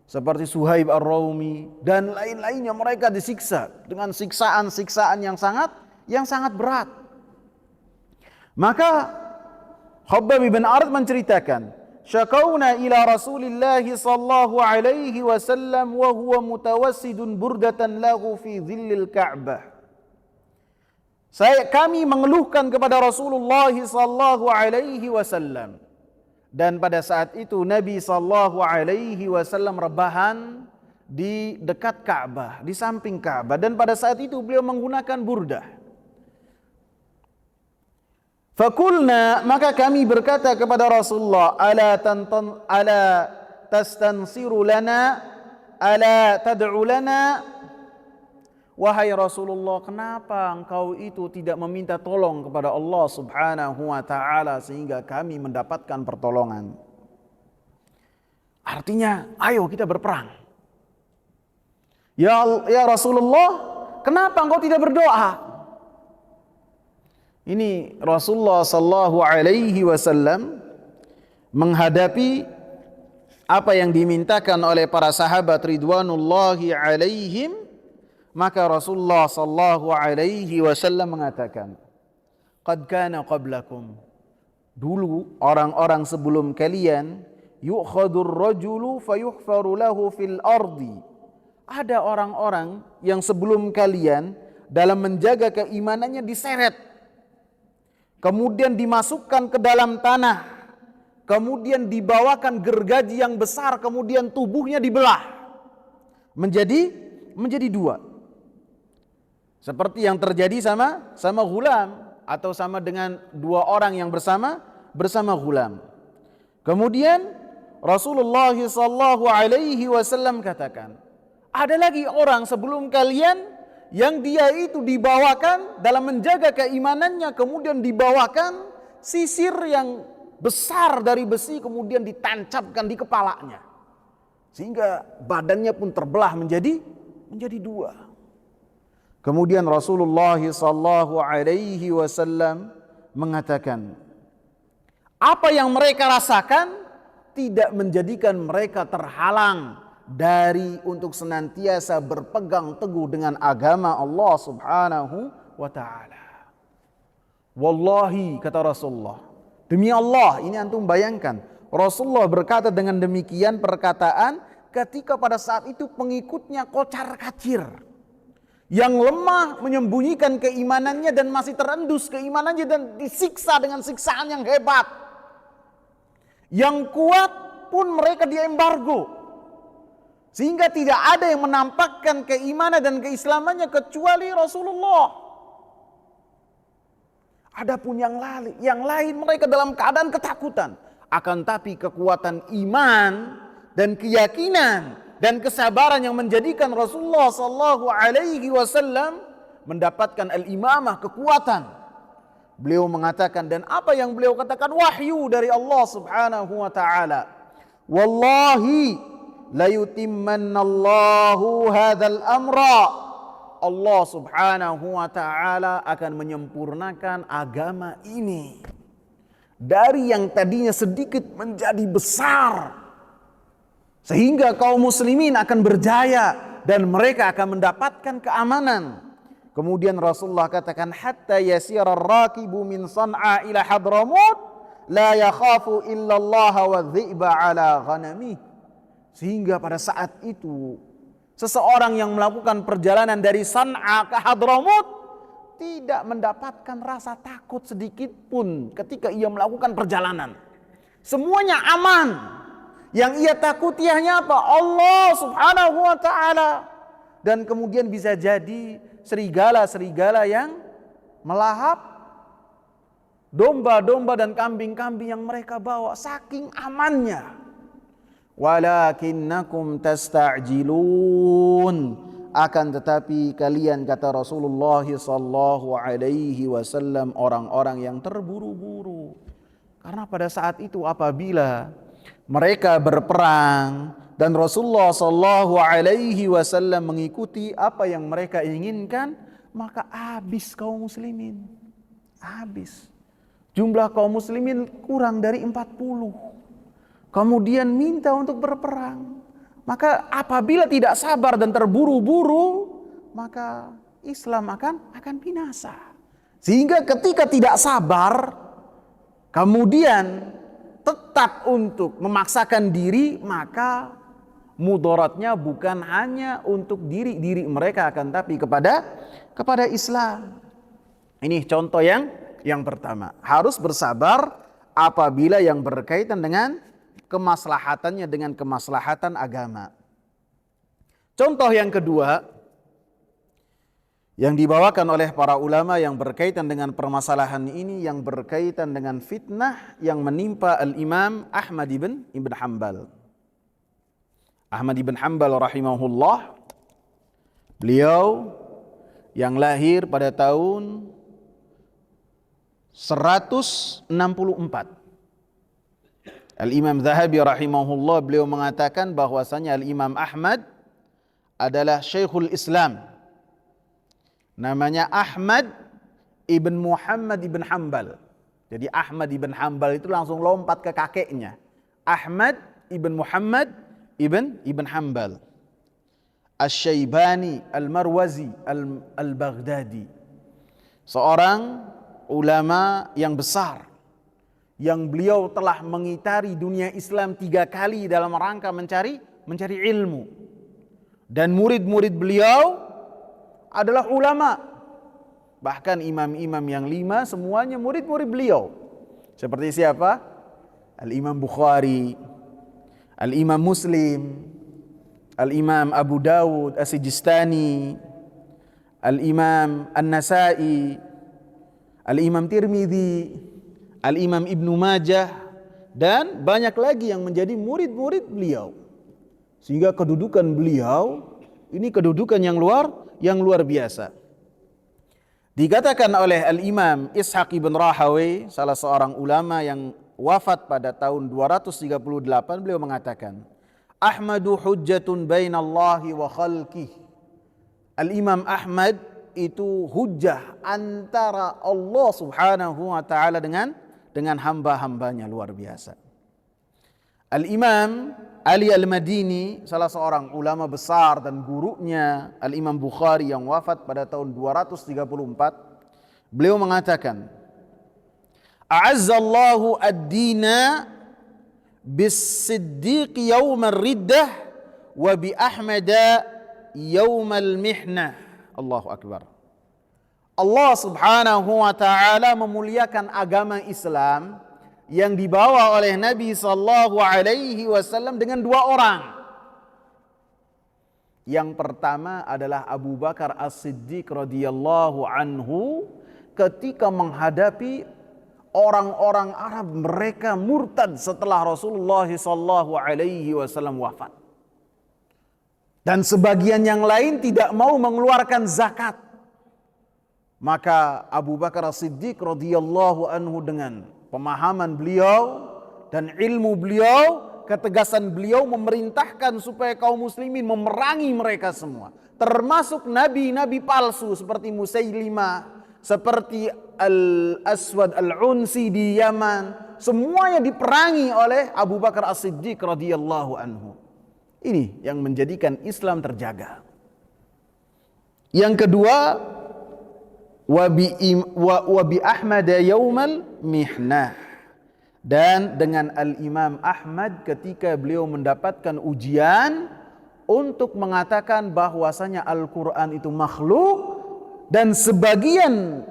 seperti Suhaib ar-Raumi dan lain-lainnya. Mereka disiksa dengan siksaan-siksaan yang sangat berat. Maka Khabbab bin Ard menceritakan, syakauna ila Rasulillah sallallahu alaihi wasallam wa huwa mutawassidun burdatan lahu fi dhillil Ka'bah. Kami mengeluhkan kepada Rasulullah sallallahu alaihi wasallam, dan pada saat itu Nabi sallallahu alaihi wasallam rebahan di dekat Ka'bah, di samping Ka'bah, dan pada saat itu beliau menggunakan burdah. Fakulna, maka kami berkata kepada Rasulullah, ala tastansiru lana, ala tad'u lana, wahai Rasulullah, kenapa engkau itu tidak meminta tolong kepada Allah Subhanahu wa taala sehingga kami mendapatkan pertolongan? Artinya, ayo kita berperang. Ya Rasulullah, kenapa engkau tidak berdoa? Ini Rasulullah sallallahu alaihi wasallam menghadapi apa yang dimintakan oleh para sahabat ridwanullahi alaihim, maka Rasulullah sallallahu alaihi wasallam mengatakan, qad kana qablakum, dulu orang-orang sebelum kalian, yu'khadur rajulu fayuhfaru lahu fil ardi, ada orang-orang yang sebelum kalian dalam menjaga keimanannya diseret, kemudian dimasukkan ke dalam tanah, kemudian dibawakan gergaji yang besar, kemudian tubuhnya dibelah menjadi dua. Seperti yang terjadi sama ghulam, atau sama dengan dua orang yang bersama ghulam. Kemudian Rasulullah sallallahu alaihi wasallam katakan, ada lagi orang sebelum kalian yang dia itu dibawakan dalam menjaga keimanannya, kemudian dibawakan sisir yang besar dari besi, kemudian ditancapkan di kepalanya, sehingga badannya pun terbelah menjadi dua. Kemudian Rasulullah sallallahu alaihi wasallam mengatakan, apa yang mereka rasakan tidak menjadikan mereka terhalang dari untuk senantiasa berpegang teguh dengan agama Allah Subhanahu wa taala. Wallahi, kata Rasulullah, demi Allah, ini antum bayangkan, Rasulullah berkata dengan demikian perkataan ketika pada saat itu pengikutnya kocar-kacir, yang lemah menyembunyikan keimanannya dan masih terendus keimanannya dan disiksa dengan siksaan yang hebat. Yang kuat pun mereka diembargo, sehingga tidak ada yang menampakkan keimanan dan keislamannya kecuali Rasulullah. Adapun yang lain mereka dalam keadaan ketakutan. Akan tapi kekuatan iman dan keyakinan dan kesabaran yang menjadikan Rasulullah sallallahu alaihi wasallam mendapatkan al-imamah, kekuatan. Beliau mengatakan, dan apa yang beliau katakan wahyu dari Allah Subhanahu wa taala. Wallahi la yutimmannallahu hadzal amra. Allah Subhanahu wa taala akan menyempurnakan agama ini. Dari yang tadinya sedikit menjadi besar. Sehingga kaum muslimin akan berjaya dan mereka akan mendapatkan keamanan. Kemudian Rasulullah katakan, hatta yasira ar-rakibu min San'a ila Hadramut la yakhafu illa Allah wa dhi'ba ala ghanamih. Sehingga pada saat itu seseorang yang melakukan perjalanan dari San'a ke Hadramut tidak mendapatkan rasa takut sedikit pun ketika ia melakukan perjalanan. Semuanya aman. Yang ia takuti hanya apa? Allah Subhanahu wa taala. Dan kemudian bisa jadi serigala-serigala yang melahap domba-domba dan kambing-kambing yang mereka bawa, saking amannya. Walakinnakum tasta'jilun, akan tetapi kalian, kata Rasulullah sallallahu alaihi wasallam, orang-orang yang terburu-buru. Karena pada saat itu apabila mereka berperang dan Rasulullah sallallahu alaihi wasallam mengikuti apa yang mereka inginkan, maka habis kaum muslimin. Habis. Jumlah kaum muslimin kurang dari 40. Kemudian minta untuk berperang. Maka apabila tidak sabar dan terburu-buru, maka Islam akan binasa. Sehingga ketika tidak sabar, kemudian tetap untuk memaksakan diri, maka mudaratnya bukan hanya untuk diri mereka, akan tapi kepada Islam. Ini contoh yang pertama. Harus bersabar apabila yang berkaitan dengan kemaslahatannya dengan kemaslahatan agama. Contoh yang kedua yang dibawakan oleh para ulama yang berkaitan dengan permasalahan ini, yang berkaitan dengan fitnah yang menimpa Al-Imam Ahmad ibn Hanbal. Ahmad ibn Hanbal rahimahullah, beliau yang lahir pada tahun 164. Al-Imam Zahabi rahimahullah, beliau mengatakan bahwasanya Al-Imam Ahmad adalah Syekhul Islam. Namanya Ahmad ibn Muhammad ibn Hanbal. Jadi Ahmad ibn Hanbal itu langsung lompat ke kakeknya. Ahmad ibn Muhammad ibn Hanbal. Asy-Syaibani Al-Marwazi Al-Baghdadi. Seorang ulama yang besar, yang beliau telah mengitari dunia Islam 3 kali dalam rangka mencari ilmu. Dan murid-murid beliau adalah ulama. Bahkan imam-imam yang 5 semuanya murid-murid beliau. Seperti siapa? Al-Imam Bukhari, Al-Imam Muslim, Al-Imam Abu Dawud As-Sijistani, Al-Imam An-Nasai, Al-Imam Tirmidzi, Al-Imam Ibnu Majah, dan banyak lagi yang menjadi murid-murid beliau. Sehingga kedudukan beliau ini kedudukan yang luar biasa. Dikatakan oleh Al-Imam Ishaq ibn Rahawai, salah seorang ulama yang wafat pada tahun 238, beliau mengatakan, Ahmadu hujjatun bainallahi wa khalqih. Al-Imam Ahmad itu hujjah antara Allah Subhanahu wa taala dengan hamba-hambanya, luar biasa. Al-Imam Ali Al-Madini, salah seorang ulama besar dan gurunya Al-Imam Bukhari yang wafat pada tahun 234, beliau mengatakan, A'azzallahu ad-dina bis-siddiq yawmal riddah wa bi Ahmada yawmal mihnah. Allahu Akbar. Allah Subhanahu wa taala memuliakan agama Islam yang dibawa oleh Nabi sallallahu alaihi wasallam dengan 2 orang. Yang pertama adalah Abu Bakar As-Siddiq radhiyallahu anhu, ketika menghadapi orang-orang Arab, mereka murtad setelah Rasulullah SAW wafat. Dan sebagian yang lain tidak mau mengeluarkan zakat. Maka Abu Bakar As-Siddiq radhiyallahu anhu dengan pemahaman beliau dan ilmu beliau, ketegasan beliau memerintahkan supaya kaum muslimin memerangi mereka semua. Termasuk nabi-nabi palsu seperti Musailimah, seperti Al-Aswad Al-Unsi di Yaman. Semuanya diperangi oleh Abu Bakar As-Siddiq radhiyallahu anhu. Ini yang menjadikan Islam terjaga. Yang kedua, wa bi Ahmad yaumal mihnah, dan dengan Al-Imam Ahmad ketika beliau mendapatkan ujian untuk mengatakan bahwasanya Al-Quran itu makhluk, dan sebagian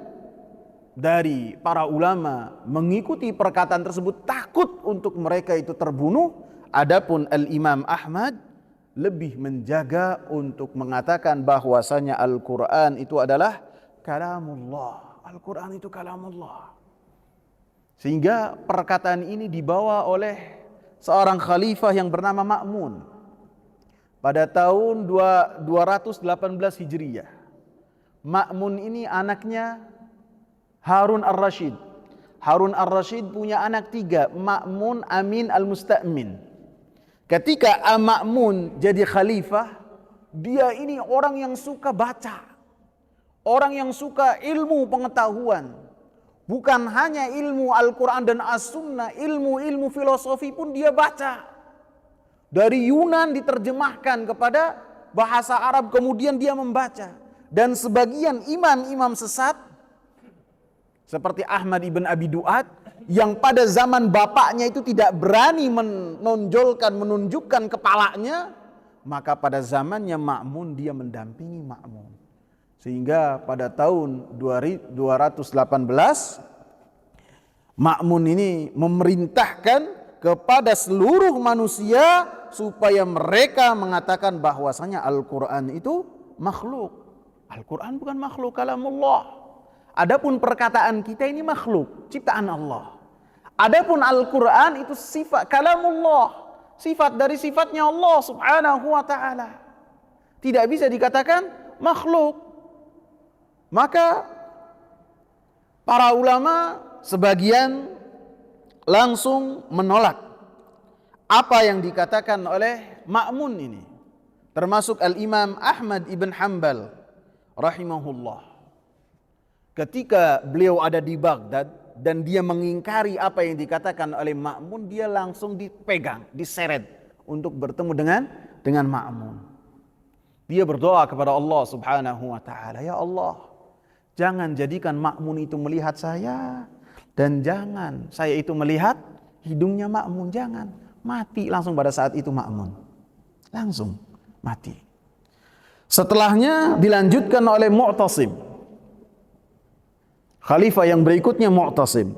dari para ulama mengikuti perkataan tersebut takut untuk mereka itu terbunuh. Adapun Al-Imam Ahmad lebih menjaga untuk mengatakan bahwasanya Al-Quran itu adalah kalamullah. Al-Quran itu kalamullah. Sehingga perkataan ini dibawa oleh seorang khalifah yang bernama Ma'mun pada tahun 218 Hijriyah. Ma'mun ini anaknya Harun Ar-Rasyid. Harun Ar-Rasyid punya anak 3, Ma'mun, Amin, Al-Musta'min. Ketika Ma'mun jadi khalifah, dia ini orang yang suka baca, orang yang suka ilmu pengetahuan. Bukan hanya ilmu Al-Quran dan As-Sunnah, ilmu-ilmu filosofi pun dia baca. Dari Yunan diterjemahkan kepada bahasa Arab, kemudian dia membaca. Dan sebagian imam-imam sesat seperti Ahmad ibn Abi Du'ad, yang pada zaman bapaknya itu tidak berani menunjukkan kepalanya, maka pada zamannya Ma'mun dia mendampingi Ma'mun. Sehingga pada tahun 218 Ma'mun ini memerintahkan kepada seluruh manusia supaya mereka mengatakan bahwasanya Al-Quran itu makhluk. Al-Quran bukan makhluk, kalamullah. Adapun perkataan kita ini makhluk, ciptaan Allah. Adapun Al-Quran itu sifat kalamullah, sifat dari sifatnya Allah subhanahu wa ta'ala. Tidak bisa dikatakan makhluk. Maka para ulama sebagian langsung menolak apa yang dikatakan oleh Ma'mun ini. Termasuk Al-Imam Ahmad ibn Hanbal rahimahullah. Ketika beliau ada di Baghdad dan dia mengingkari apa yang dikatakan oleh Ma'mun, dia langsung dipegang, diseret untuk bertemu dengan Ma'mun. Dia berdoa kepada Allah subhanahu wa ta'ala, ya Allah, jangan jadikan Ma'mun itu melihat saya, dan jangan saya itu melihat hidungnya Ma'mun, jangan. Mati langsung pada saat itu Ma'mun. Langsung mati. Setelahnya dilanjutkan oleh Mu'tasim. Khalifah yang berikutnya Mu'tasim.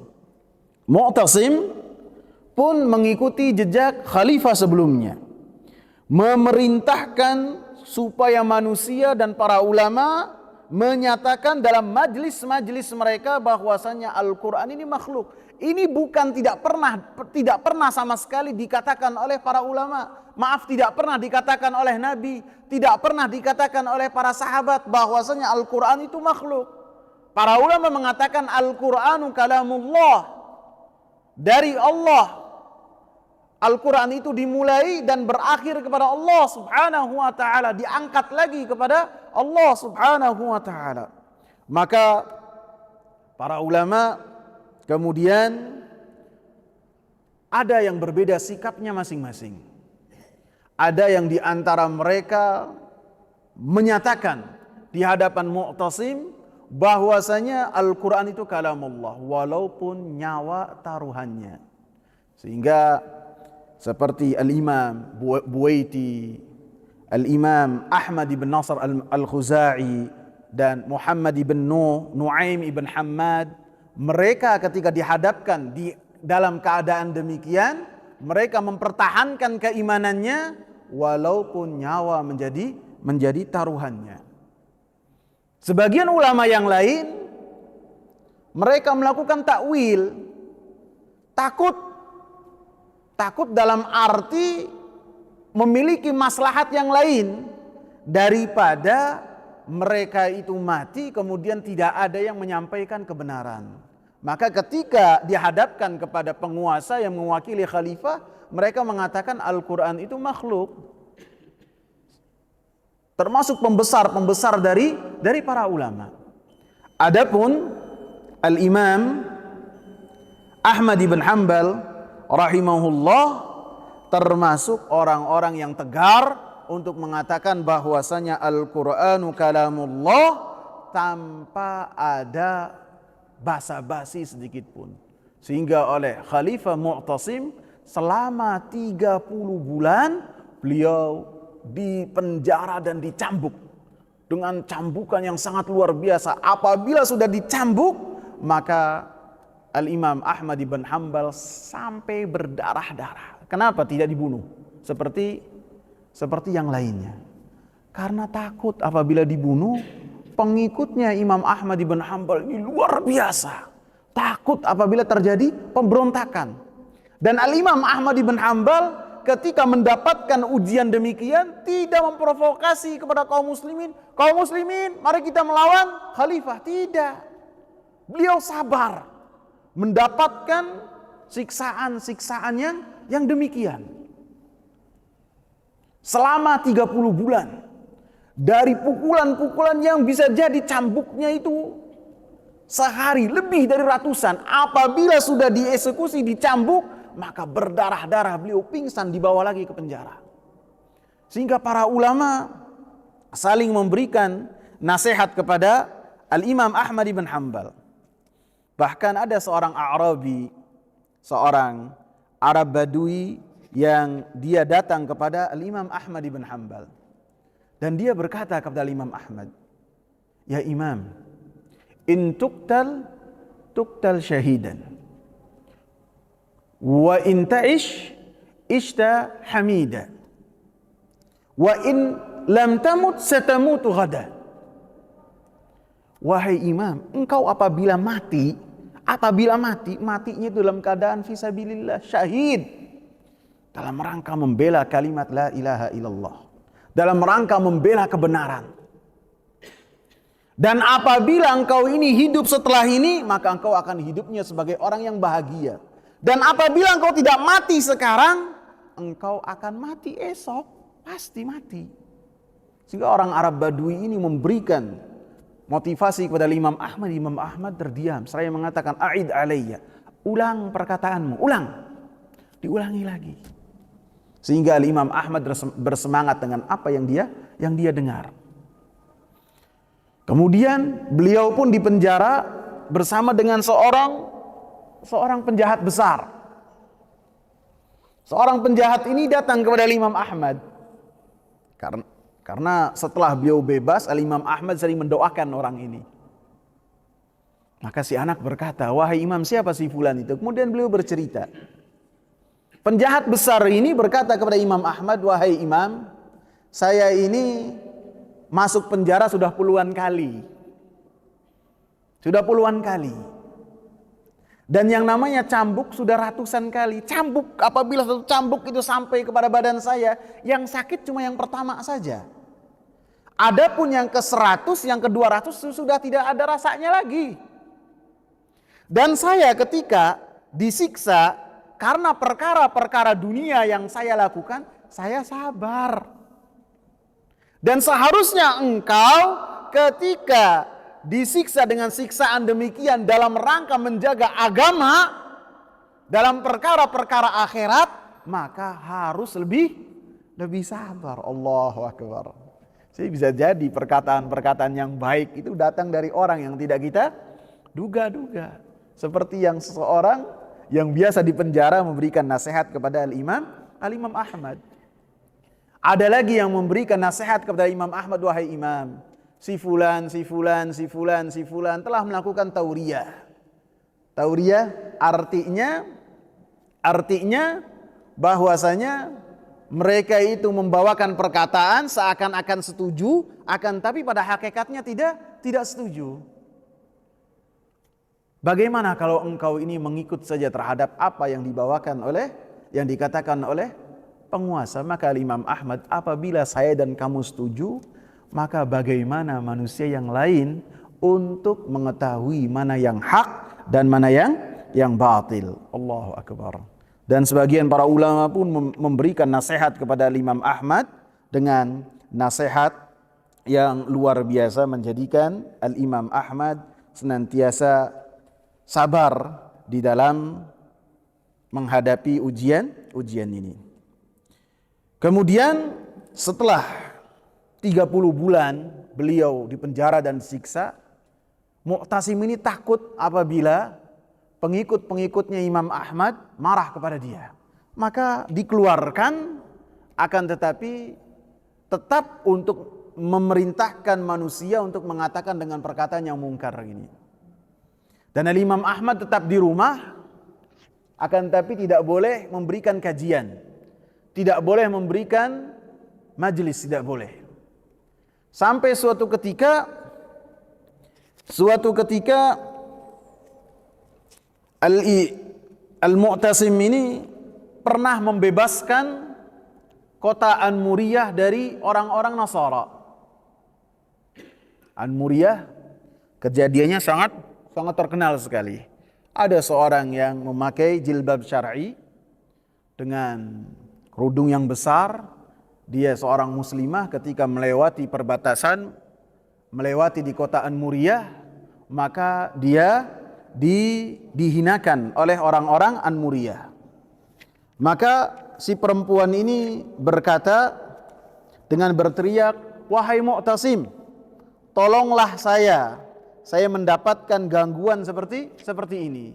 Mu'tasim pun mengikuti jejak khalifah sebelumnya. Memerintahkan supaya manusia dan para ulama menyatakan dalam majlis-majlis mereka bahwasanya Al-Quran ini makhluk. Ini bukan tidak pernah sama sekali dikatakan oleh para ulama. Maaf, tidak pernah dikatakan oleh Nabi, tidak pernah dikatakan oleh para sahabat bahwasanya Al-Quran itu makhluk. Para ulama mengatakan Al-Qur'anu kalamullah, dari Allah. Al-Quran itu dimulai dan berakhir kepada Allah subhanahu wa ta'ala, diangkat lagi kepada Allah subhanahu wa ta'ala. Maka para ulama kemudian ada yang berbeda sikapnya masing-masing. Ada yang di antara mereka menyatakan di hadapan Mu'tasim bahwasanya Al-Quran itu kalamullah walaupun nyawa taruhannya. Sehingga seperti Al-Imam Buwaiti, Al-Imam Ahmad ibn Nasr Al-Khuzai, dan Muhammad ibn Nu'aim ibn Hammad, mereka ketika dihadapkan di dalam keadaan demikian, mereka mempertahankan keimanannya walaupun nyawa menjadi taruhannya. Sebagian ulama yang lain mereka melakukan takwil. Takut dalam arti memiliki maslahat yang lain daripada mereka itu mati kemudian tidak ada yang menyampaikan kebenaran. Maka ketika dihadapkan kepada penguasa yang mewakili khalifah, mereka mengatakan Al-Quran itu makhluk. Termasuk pembesar dari para ulama. Adapun Al-Imam Ahmad ibn Hanbal rahimahullah termasuk orang-orang yang tegar untuk mengatakan bahwasanya Al-Qur'anu kalamullah tanpa ada basa-basi sedikit pun. Sehingga oleh Khalifah Mu'tasim selama 30 bulan beliau dipenjara dan dicambuk dengan cambukan yang sangat luar biasa. Apabila sudah dicambuk, maka Al-Imam Ahmad ibn Hanbal sampai berdarah-darah. Kenapa tidak dibunuh seperti yang lainnya? Karena takut apabila dibunuh, pengikutnya Imam Ahmad ibn Hanbal ini luar biasa. Takut apabila terjadi pemberontakan. Dan Al-Imam Ahmad ibn Hanbal ketika mendapatkan ujian demikian tidak memprovokasi kepada kaum muslimin. Kaum muslimin, mari kita melawan khalifah. Tidak. Beliau sabar mendapatkan siksaan-siksaan yang demikian. Selama 30 bulan. Dari pukulan-pukulan yang bisa jadi cambuknya itu sehari lebih dari ratusan. Apabila sudah dieksekusi, dicambuk, maka berdarah-darah, beliau pingsan, dibawa lagi ke penjara. Sehingga para ulama saling memberikan nasihat kepada Al-Imam Ahmad ibn Hanbal. Bahkan ada seorang Arabi, seorang Arab Badui yang dia datang kepada Al-Imam Ahmad ibn Hanbal. Dan dia berkata kepada Al-Imam Ahmad, "Ya Imam, in tuktal syahidan. Wa in ta'ish ishta hamida. Wa in lam tamut satamutu ghada." Wahai Imam, engkau apabila mati, matinya itu dalam keadaan fisabilillah, syahid. Dalam rangka membela kalimat la ilaha illallah. Dalam rangka membela kebenaran. Dan apabila engkau ini hidup setelah ini, maka engkau akan hidupnya sebagai orang yang bahagia. Dan apabila engkau tidak mati sekarang, engkau akan mati esok. Pasti mati. Sehingga orang Arab Badui ini memberikan motivasi kepada Imam Ahmad. Imam Ahmad terdiam. Seraya mengatakan, "A'id alayya." Ulang perkataanmu, ulang. Diulangi lagi. Sehingga Imam Ahmad bersemangat dengan apa yang dia dengar. Kemudian beliau pun dipenjara bersama dengan seorang penjahat besar. Seorang penjahat ini datang kepada Imam Ahmad. Karena setelah beliau bebas, Imam Ahmad sering mendoakan orang ini. Maka si anak berkata, "Wahai Imam, siapa si fulan itu?" Kemudian beliau bercerita. Penjahat besar ini berkata kepada Imam Ahmad, "Wahai Imam, saya ini masuk penjara sudah puluhan kali. Sudah puluhan kali. Dan yang namanya cambuk sudah ratusan kali. Cambuk, apabila satu cambuk itu sampai kepada badan saya, yang sakit cuma yang pertama saja. Adapun yang ke-100, yang ke-200 sudah tidak ada rasanya lagi. Dan saya ketika disiksa karena perkara-perkara dunia yang saya lakukan, saya sabar. Dan seharusnya engkau ketika disiksa dengan siksaan demikian dalam rangka menjaga agama, dalam perkara-perkara akhirat, maka harus lebih sabar." Allahu Akbar. Jadi bisa jadi perkataan-perkataan yang baik itu datang dari orang yang tidak kita duga-duga. Seperti yang seseorang yang biasa dipenjara memberikan nasihat kepada Al-Imam Ahmad. Ada lagi yang memberikan nasihat kepada Imam Ahmad, "Wahai Imam, si fulan telah melakukan tauriyah." Tauriyah artinya bahwasanya mereka itu membawakan perkataan seakan-akan setuju, akan tapi pada hakikatnya tidak setuju. Bagaimana kalau engkau ini mengikut saja terhadap apa yang dibawakan oleh, yang dikatakan oleh penguasa? Maka Imam Ahmad, apabila saya dan kamu setuju, maka bagaimana manusia yang lain untuk mengetahui mana yang hak dan mana yang batil? Allahu Akbar. Dan sebagian para ulama pun memberikan nasihat kepada Imam Ahmad dengan nasihat yang luar biasa, menjadikan Al-Imam Ahmad senantiasa sabar di dalam menghadapi ujian ini. Kemudian setelah 30 bulan beliau dipenjara dan disiksa, Mu'tasim ini takut apabila pengikut-pengikutnya Imam Ahmad marah kepada dia. Maka dikeluarkan, akan tetapi tetap untuk memerintahkan manusia untuk mengatakan dengan perkataan yang mungkar ini. Dan Imam Ahmad tetap di rumah, akan tetapi tidak boleh memberikan kajian, tidak boleh memberikan majelis, tidak boleh. Sampai suatu ketika Al-Mu'tasim ini pernah membebaskan kota An-Muriyah dari orang-orang Nasara. An-Muriyah kejadiannya sangat terkenal sekali. Ada seorang yang memakai jilbab syar'i dengan kerudung yang besar. Dia seorang muslimah, ketika melewati perbatasan, melewati di kota An-Muriyah, maka dia dihinakan oleh orang-orang An-Muriyah. Maka si perempuan ini berkata dengan berteriak, "Wahai Mu'tasim, tolonglah saya mendapatkan gangguan seperti ini."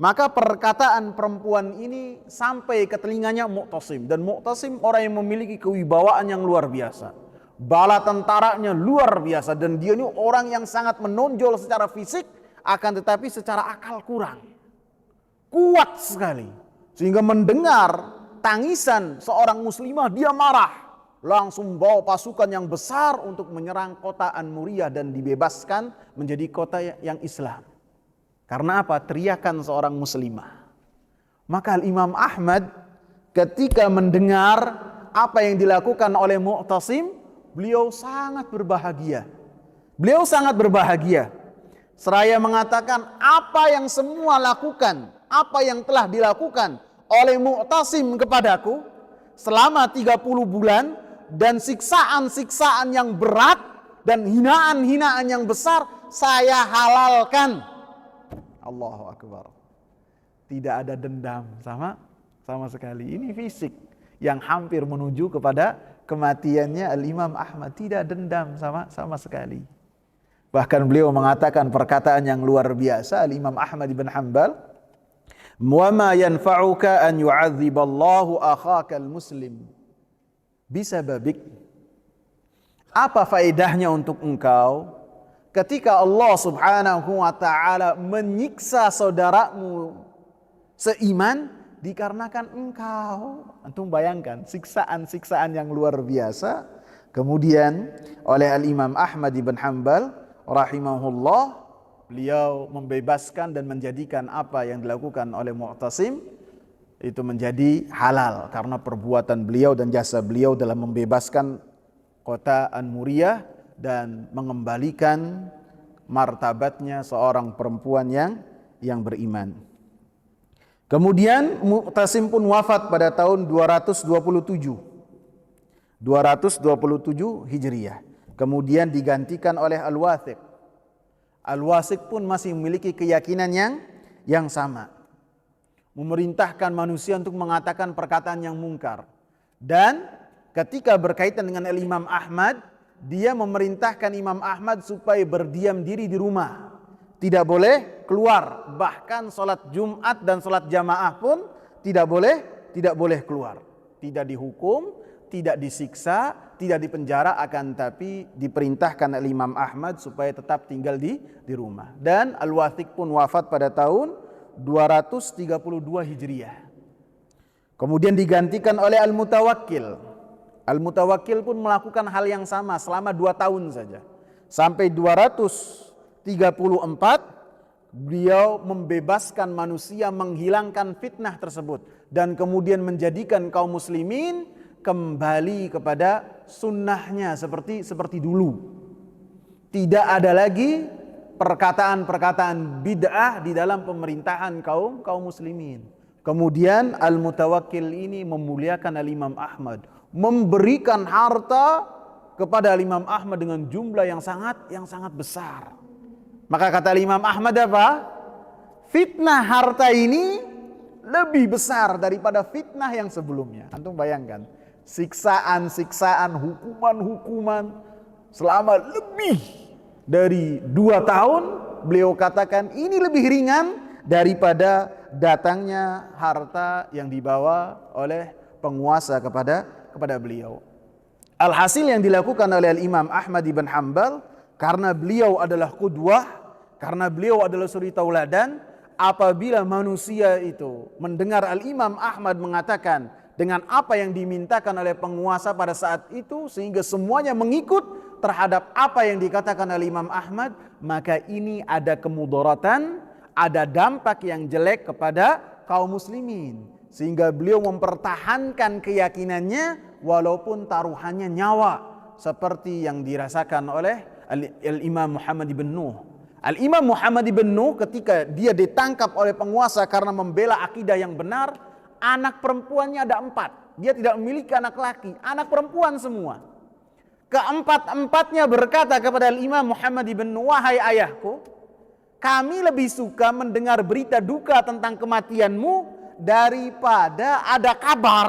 Maka perkataan perempuan ini sampai ke telinganya Mu'tasim, dan Mu'tasim orang yang memiliki kewibawaan yang luar biasa. Bala tentaranya luar biasa, dan dia ini orang yang sangat menonjol secara fisik, akan tetapi secara akal kurang. Kuat sekali. Sehingga mendengar tangisan seorang muslimah, dia marah. Langsung bawa pasukan yang besar untuk menyerang kota An-Muriyah dan dibebaskan menjadi kota yang Islam. Karena apa? Teriakan seorang muslimah. Maka Imam Ahmad ketika mendengar apa yang dilakukan oleh Mu'tasim, beliau sangat berbahagia. Seraya mengatakan, apa yang semua lakukan, apa yang telah dilakukan oleh Mu'tasim kepadaku selama 30 bulan, dan siksaan-siksaan yang berat dan hinaan-hinaan yang besar, saya halalkan. Allahu Akbar. Tidak ada dendam sama sekali. Ini fisik yang hampir menuju kepada kematiannya Al-Imam Ahmad. Tidak dendam sama sekali. Bahkan beliau mengatakan perkataan yang luar biasa, Al-Imam Ahmad bin Hanbal, "Wa ma yanfa'uka an yu'adziballahu akhaka al-muslim bisababik." Apa faedahnya untuk engkau ketika Allah Subhanahu wa taala menyiksa saudaramu seiman dikarenakan engkau? Antum bayangkan siksaan-siksaan yang luar biasa. Kemudian oleh Al-Imam Ahmad bin Hanbal rahimahullah, beliau membebaskan dan menjadikan apa yang dilakukan oleh Mu'tasim itu menjadi halal karena perbuatan beliau dan jasa beliau dalam membebaskan kota An-Muriyah dan mengembalikan martabatnya seorang perempuan yang beriman. Kemudian Mu'tasim pun wafat pada tahun 227 Hijriah. Kemudian digantikan oleh Al-Wathiq. Al-Wathiq pun masih memiliki keyakinan yang sama. Memerintahkan manusia untuk mengatakan perkataan yang mungkar. Dan ketika berkaitan dengan Imam Ahmad, dia memerintahkan Imam Ahmad supaya berdiam diri di rumah. Tidak boleh keluar. Bahkan sholat Jumat dan sholat jamaah pun tidak boleh keluar. Tidak dihukum, tidak disiksa, tidak dipenjara, akan tapi diperintahkan oleh Imam Ahmad supaya tetap tinggal di rumah. Dan Al-Wathiq pun wafat pada tahun 232 Hijriah. Kemudian digantikan oleh Al-Mutawakkil. Al-Mutawakkil pun melakukan hal yang sama selama 2 tahun saja. Sampai 234, beliau membebaskan manusia, menghilangkan fitnah tersebut, dan kemudian menjadikan kaum muslimin kembali kepada sunnahnya seperti dulu. Tidak ada lagi perkataan-perkataan bid'ah di dalam pemerintahan kaum muslimin. Kemudian Al-Mutawakkil ini memuliakan Al-Imam Ahmad, memberikan harta kepada Imam Ahmad dengan jumlah yang sangat besar. Maka kata Imam Ahmad apa? Fitnah harta ini lebih besar daripada fitnah yang sebelumnya. Antum bayangkan, siksaan-siksaan, hukuman-hukuman selama lebih dari 2 tahun, beliau katakan ini lebih ringan daripada datangnya harta yang dibawa oleh penguasa kepada beliau. Alhasil yang dilakukan oleh Imam Ahmad ibn Hanbal, karena beliau adalah qudwah, karena beliau adalah suri tauladan, apabila manusia itu mendengar Al-Imam Ahmad mengatakan dengan apa yang dimintakan oleh penguasa pada saat itu, sehingga semuanya mengikut terhadap apa yang dikatakan oleh Imam Ahmad, maka ini ada kemudaratan, ada dampak yang jelek kepada kaum muslimin, sehingga beliau mempertahankan keyakinannya walaupun taruhannya nyawa, seperti yang dirasakan oleh Al-Imam Muhammad ibn Nuh. Al-Imam Muhammad ibn Nuh ketika dia ditangkap oleh penguasa karena membela akidah yang benar, anak perempuannya ada 4. Dia tidak memiliki anak laki, anak perempuan semua. Keempat-empatnya berkata kepada Al-Imam Muhammad ibn Nuh, "Wahai ayahku, kami lebih suka mendengar berita duka tentang kematianmu daripada ada kabar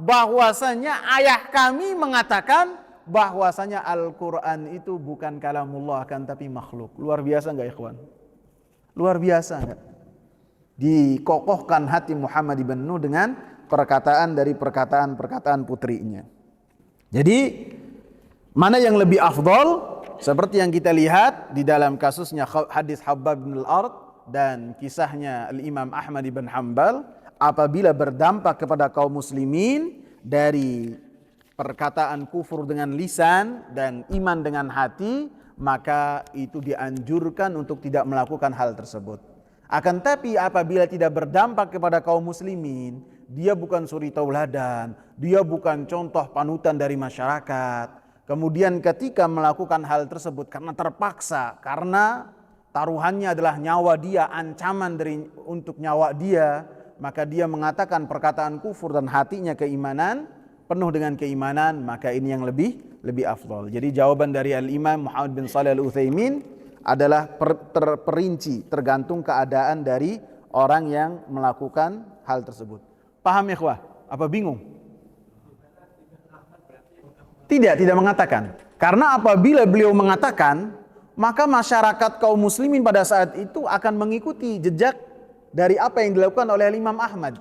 bahwasanya ayah kami mengatakan bahwasanya Al-Quran itu bukan kalamullah akan tapi makhluk." Luar biasa enggak ikhwan? Luar biasa enggak? Dikokohkan hati Muhammad ibn Nuh dengan perkataan dari perkataan putrinya. Jadi mana yang lebih afdol? Seperti yang kita lihat di dalam kasusnya hadis Habbab bin al-Ard dan kisahnya Al-Imam Ahmad ibn Hanbal, apabila berdampak kepada kaum muslimin dari perkataan kufur dengan lisan dan iman dengan hati, maka itu dianjurkan untuk tidak melakukan hal tersebut. Akan tapi apabila tidak berdampak kepada kaum muslimin, dia bukan suri tauladan, dia bukan contoh panutan dari masyarakat. Kemudian ketika melakukan hal tersebut karena terpaksa, karena taruhannya adalah nyawa dia, ancaman untuk nyawa dia, maka dia mengatakan perkataan kufur dan hatinya keimanan, penuh dengan keimanan, maka ini yang lebih afdal. Jadi jawaban dari Al-Imam Muhammad bin Shalih Al-Utsaimin adalah terperinci, tergantung keadaan dari orang yang melakukan hal tersebut. Paham ikhwah? Apa bingung? Tidak mengatakan. Karena apabila beliau mengatakan, maka masyarakat kaum muslimin pada saat itu akan mengikuti jejak dari apa yang dilakukan oleh Imam Ahmad.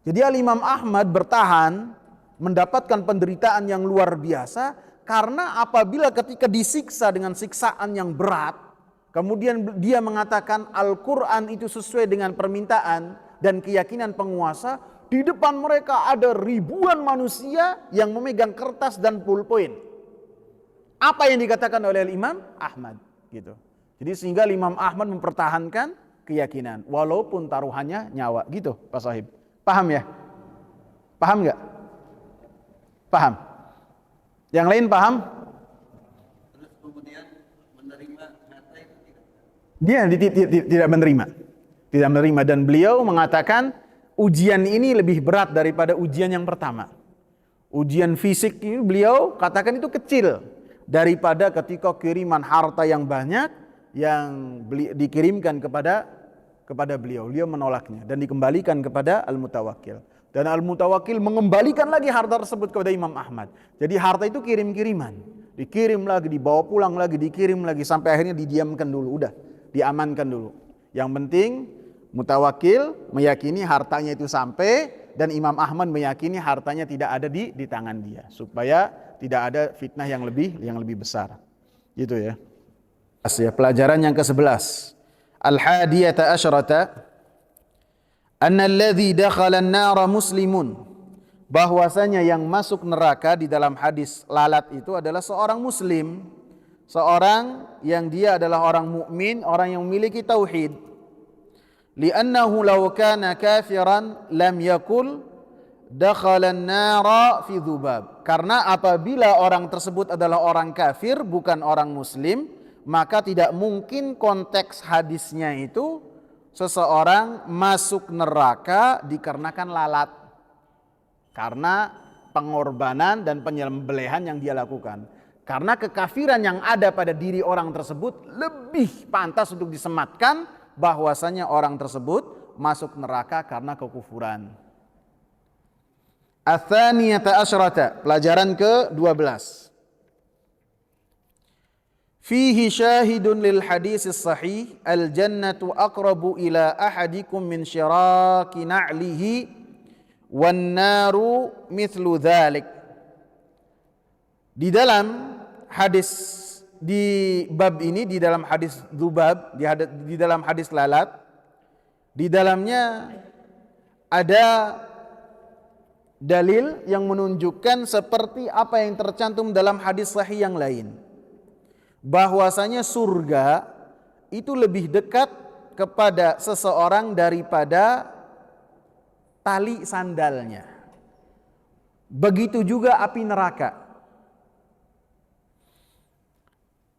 Jadi Imam Ahmad bertahan, mendapatkan penderitaan yang luar biasa, karena apabila ketika disiksa dengan siksaan yang berat, kemudian dia mengatakan Al-Quran itu sesuai dengan permintaan dan keyakinan penguasa, di depan mereka ada ribuan manusia yang memegang kertas dan pulpen. Apa yang dikatakan oleh Imam Ahmad gitu. Jadi sehingga Imam Ahmad mempertahankan keyakinan walaupun taruhannya nyawa gitu, Pak Sahib. Paham ya? Paham enggak? Paham. Yang lain paham? Terus kemudian menerima harta itu tidak? Dia tidak menerima. Tidak menerima, dan beliau mengatakan ujian ini lebih berat daripada ujian yang pertama. Ujian fisik ini beliau katakan itu kecil daripada ketika kiriman harta yang banyak yang dikirimkan kepada beliau. Beliau menolaknya dan dikembalikan kepada Al-Mutawakkil. Dan Al-Mutawakkil mengembalikan lagi harta tersebut kepada Imam Ahmad. Jadi harta itu kirim-kiriman. Dikirim lagi, dibawa pulang lagi, dikirim lagi, sampai akhirnya didiamkan dulu. Udah, diamankan dulu. Yang penting Mutawakkil meyakini hartanya itu sampai, dan Imam Ahmad meyakini hartanya tidak ada di tangan dia, supaya tidak ada fitnah yang lebih besar. Gitu ya. Pelajaran yang ke-11. Al-hadiyata asyrata anna alladhi dakhala an-nara muslimun. Bahwasanya yang masuk neraka di dalam hadis lalat itu adalah seorang muslim. seorang yang dia adalah orang mukmin, orang yang memiliki tauhid. Li'annahu law kana kafiran lam yakul dakhalan nara fi dzubab. Karena apabila orang tersebut adalah orang kafir, bukan orang muslim, maka tidak mungkin konteks hadisnya itu seseorang masuk neraka dikarenakan lalat, karena pengorbanan dan penyembelihan yang dia lakukan. Karena kekafiran yang ada pada diri orang tersebut lebih pantas untuk disematkan bahwasanya orang tersebut masuk neraka karena kekufuran. Ats-tsaniyata asyrata, pelajaran ke-12. Fihi syahidun lil hadis sahih al-jannatu aqrabu ila ahadikum min syiraki na'lihi wan naru mithlu dzalik. Di dalam hadis di bab ini, di dalam hadis dzubab, di dalam hadis lalat, di dalamnya ada dalil yang menunjukkan seperti apa yang tercantum dalam hadis sahih yang lain, bahwasanya surga itu lebih dekat kepada seseorang daripada tali sandalnya. Begitu juga api neraka.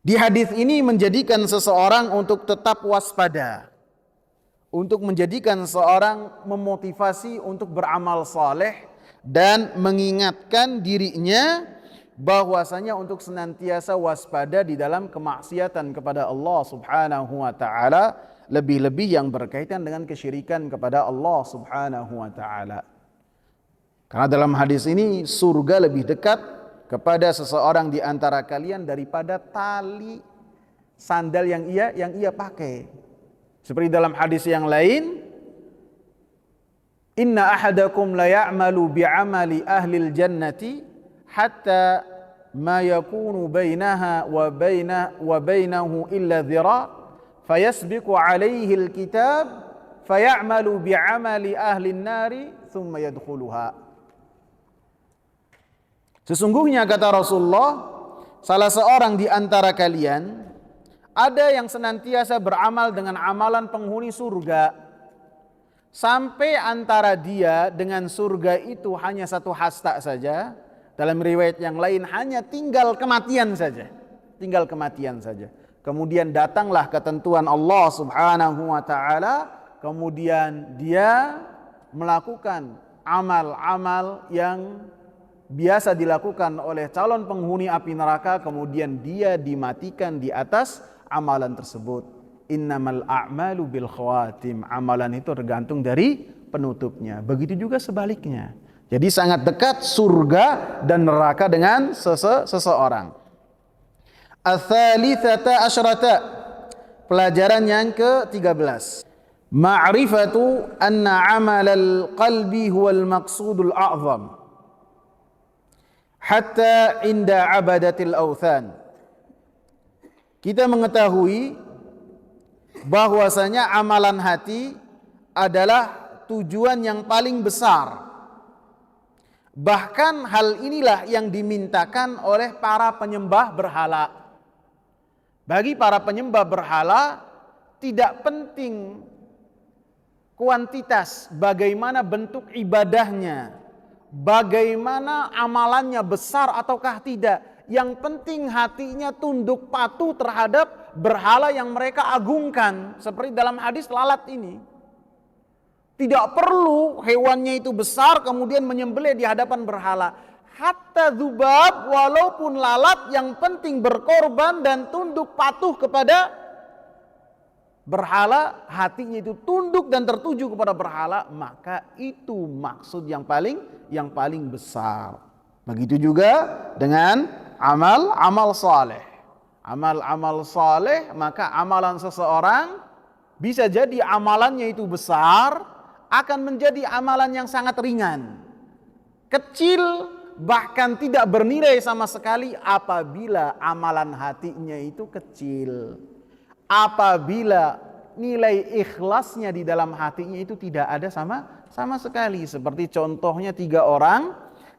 Di hadis ini menjadikan seseorang untuk tetap waspada, untuk menjadikan seorang memotivasi untuk beramal saleh dan mengingatkan dirinya bahwasanya untuk senantiasa waspada di dalam kemaksiatan kepada Allah Subhanahu wa taala, lebih-lebih yang berkaitan dengan kesyirikan kepada Allah Subhanahu wa taala. Karena dalam hadis ini surga lebih dekat kepada seseorang di antara kalian daripada tali sandal yang ia pakai. Seperti dalam hadis yang lain, inna ahadakum la ya'malu bi'amali ahlil jannati hatta ma yakunu bainaha wa bainahu illa dhira fayasbiqu alaihi alkitab fayamalu bi'amali ahlin nari thumma yadkhuluha. Sesungguhnya kata Rasulullah, salah seorang di antara kalian ada yang senantiasa beramal dengan amalan penghuni surga, sampai antara dia dengan surga itu hanya satu hasta saja. Dalam riwayat yang lain hanya tinggal kematian saja. Tinggal kematian saja. Kemudian datanglah ketentuan Allah Subhanahu wa taala, kemudian dia melakukan amal-amal yang biasa dilakukan oleh calon penghuni api neraka, kemudian dia dimatikan di atas amalan tersebut. Innamal a'malu bil khawatim. Amalan itu tergantung dari penutupnya. Begitu juga sebaliknya. Jadi sangat dekat surga dan neraka dengan seseorang. Ats-tsalitsata asyrata, pelajaran yang ke-13. Ma'rifatu anna 'amalal qalbi huwal maqsudul a'zam hatta inda abadatil awthan. Kita mengetahui bahwasanya amalan hati adalah tujuan yang paling besar. Bahkan hal inilah yang dimintakan oleh para penyembah berhala. Bagi para penyembah berhala tidak penting kuantitas, bagaimana bentuk ibadahnya, bagaimana amalannya besar ataukah tidak. Yang penting hatinya tunduk patuh terhadap berhala yang mereka agungkan. Seperti dalam hadis lalat ini. Tidak perlu hewannya itu besar kemudian menyembelih di hadapan berhala. Hatta dzubab, walaupun lalat, yang penting berkorban dan tunduk patuh kepada berhala, hatinya itu tunduk dan tertuju kepada berhala, maka itu maksud yang paling besar. Begitu juga dengan amal saleh. Amal saleh, maka amalan seseorang bisa jadi amalannya itu besar, akan menjadi amalan yang sangat ringan, kecil, bahkan tidak bernilai sama sekali apabila amalan hatinya itu kecil. Apabila nilai ikhlasnya di dalam hatinya itu tidak ada sama sekali. Seperti contohnya 3 orang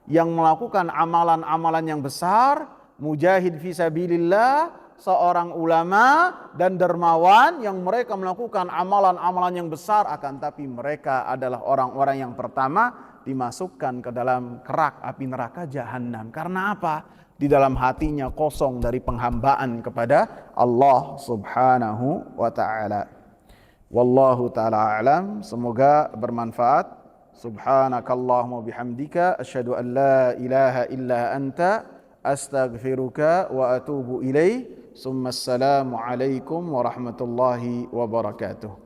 yang melakukan amalan-amalan yang besar, mujahid fisabilillah, seorang ulama dan dermawan yang mereka melakukan amalan-amalan yang besar, akan tapi mereka adalah orang-orang yang pertama dimasukkan ke dalam kerak api neraka jahanam. Karena apa? Di dalam hatinya kosong dari penghambaan kepada Allah Subhanahu wa taala. Wallahu taala alam. Semoga bermanfaat. Subhanakallahumma bihamdika asyhadu an la ilaha illa anta astaghfiruka wa atubu ilaik. Assalamu alaikum warahmatullahi wabarakatuh.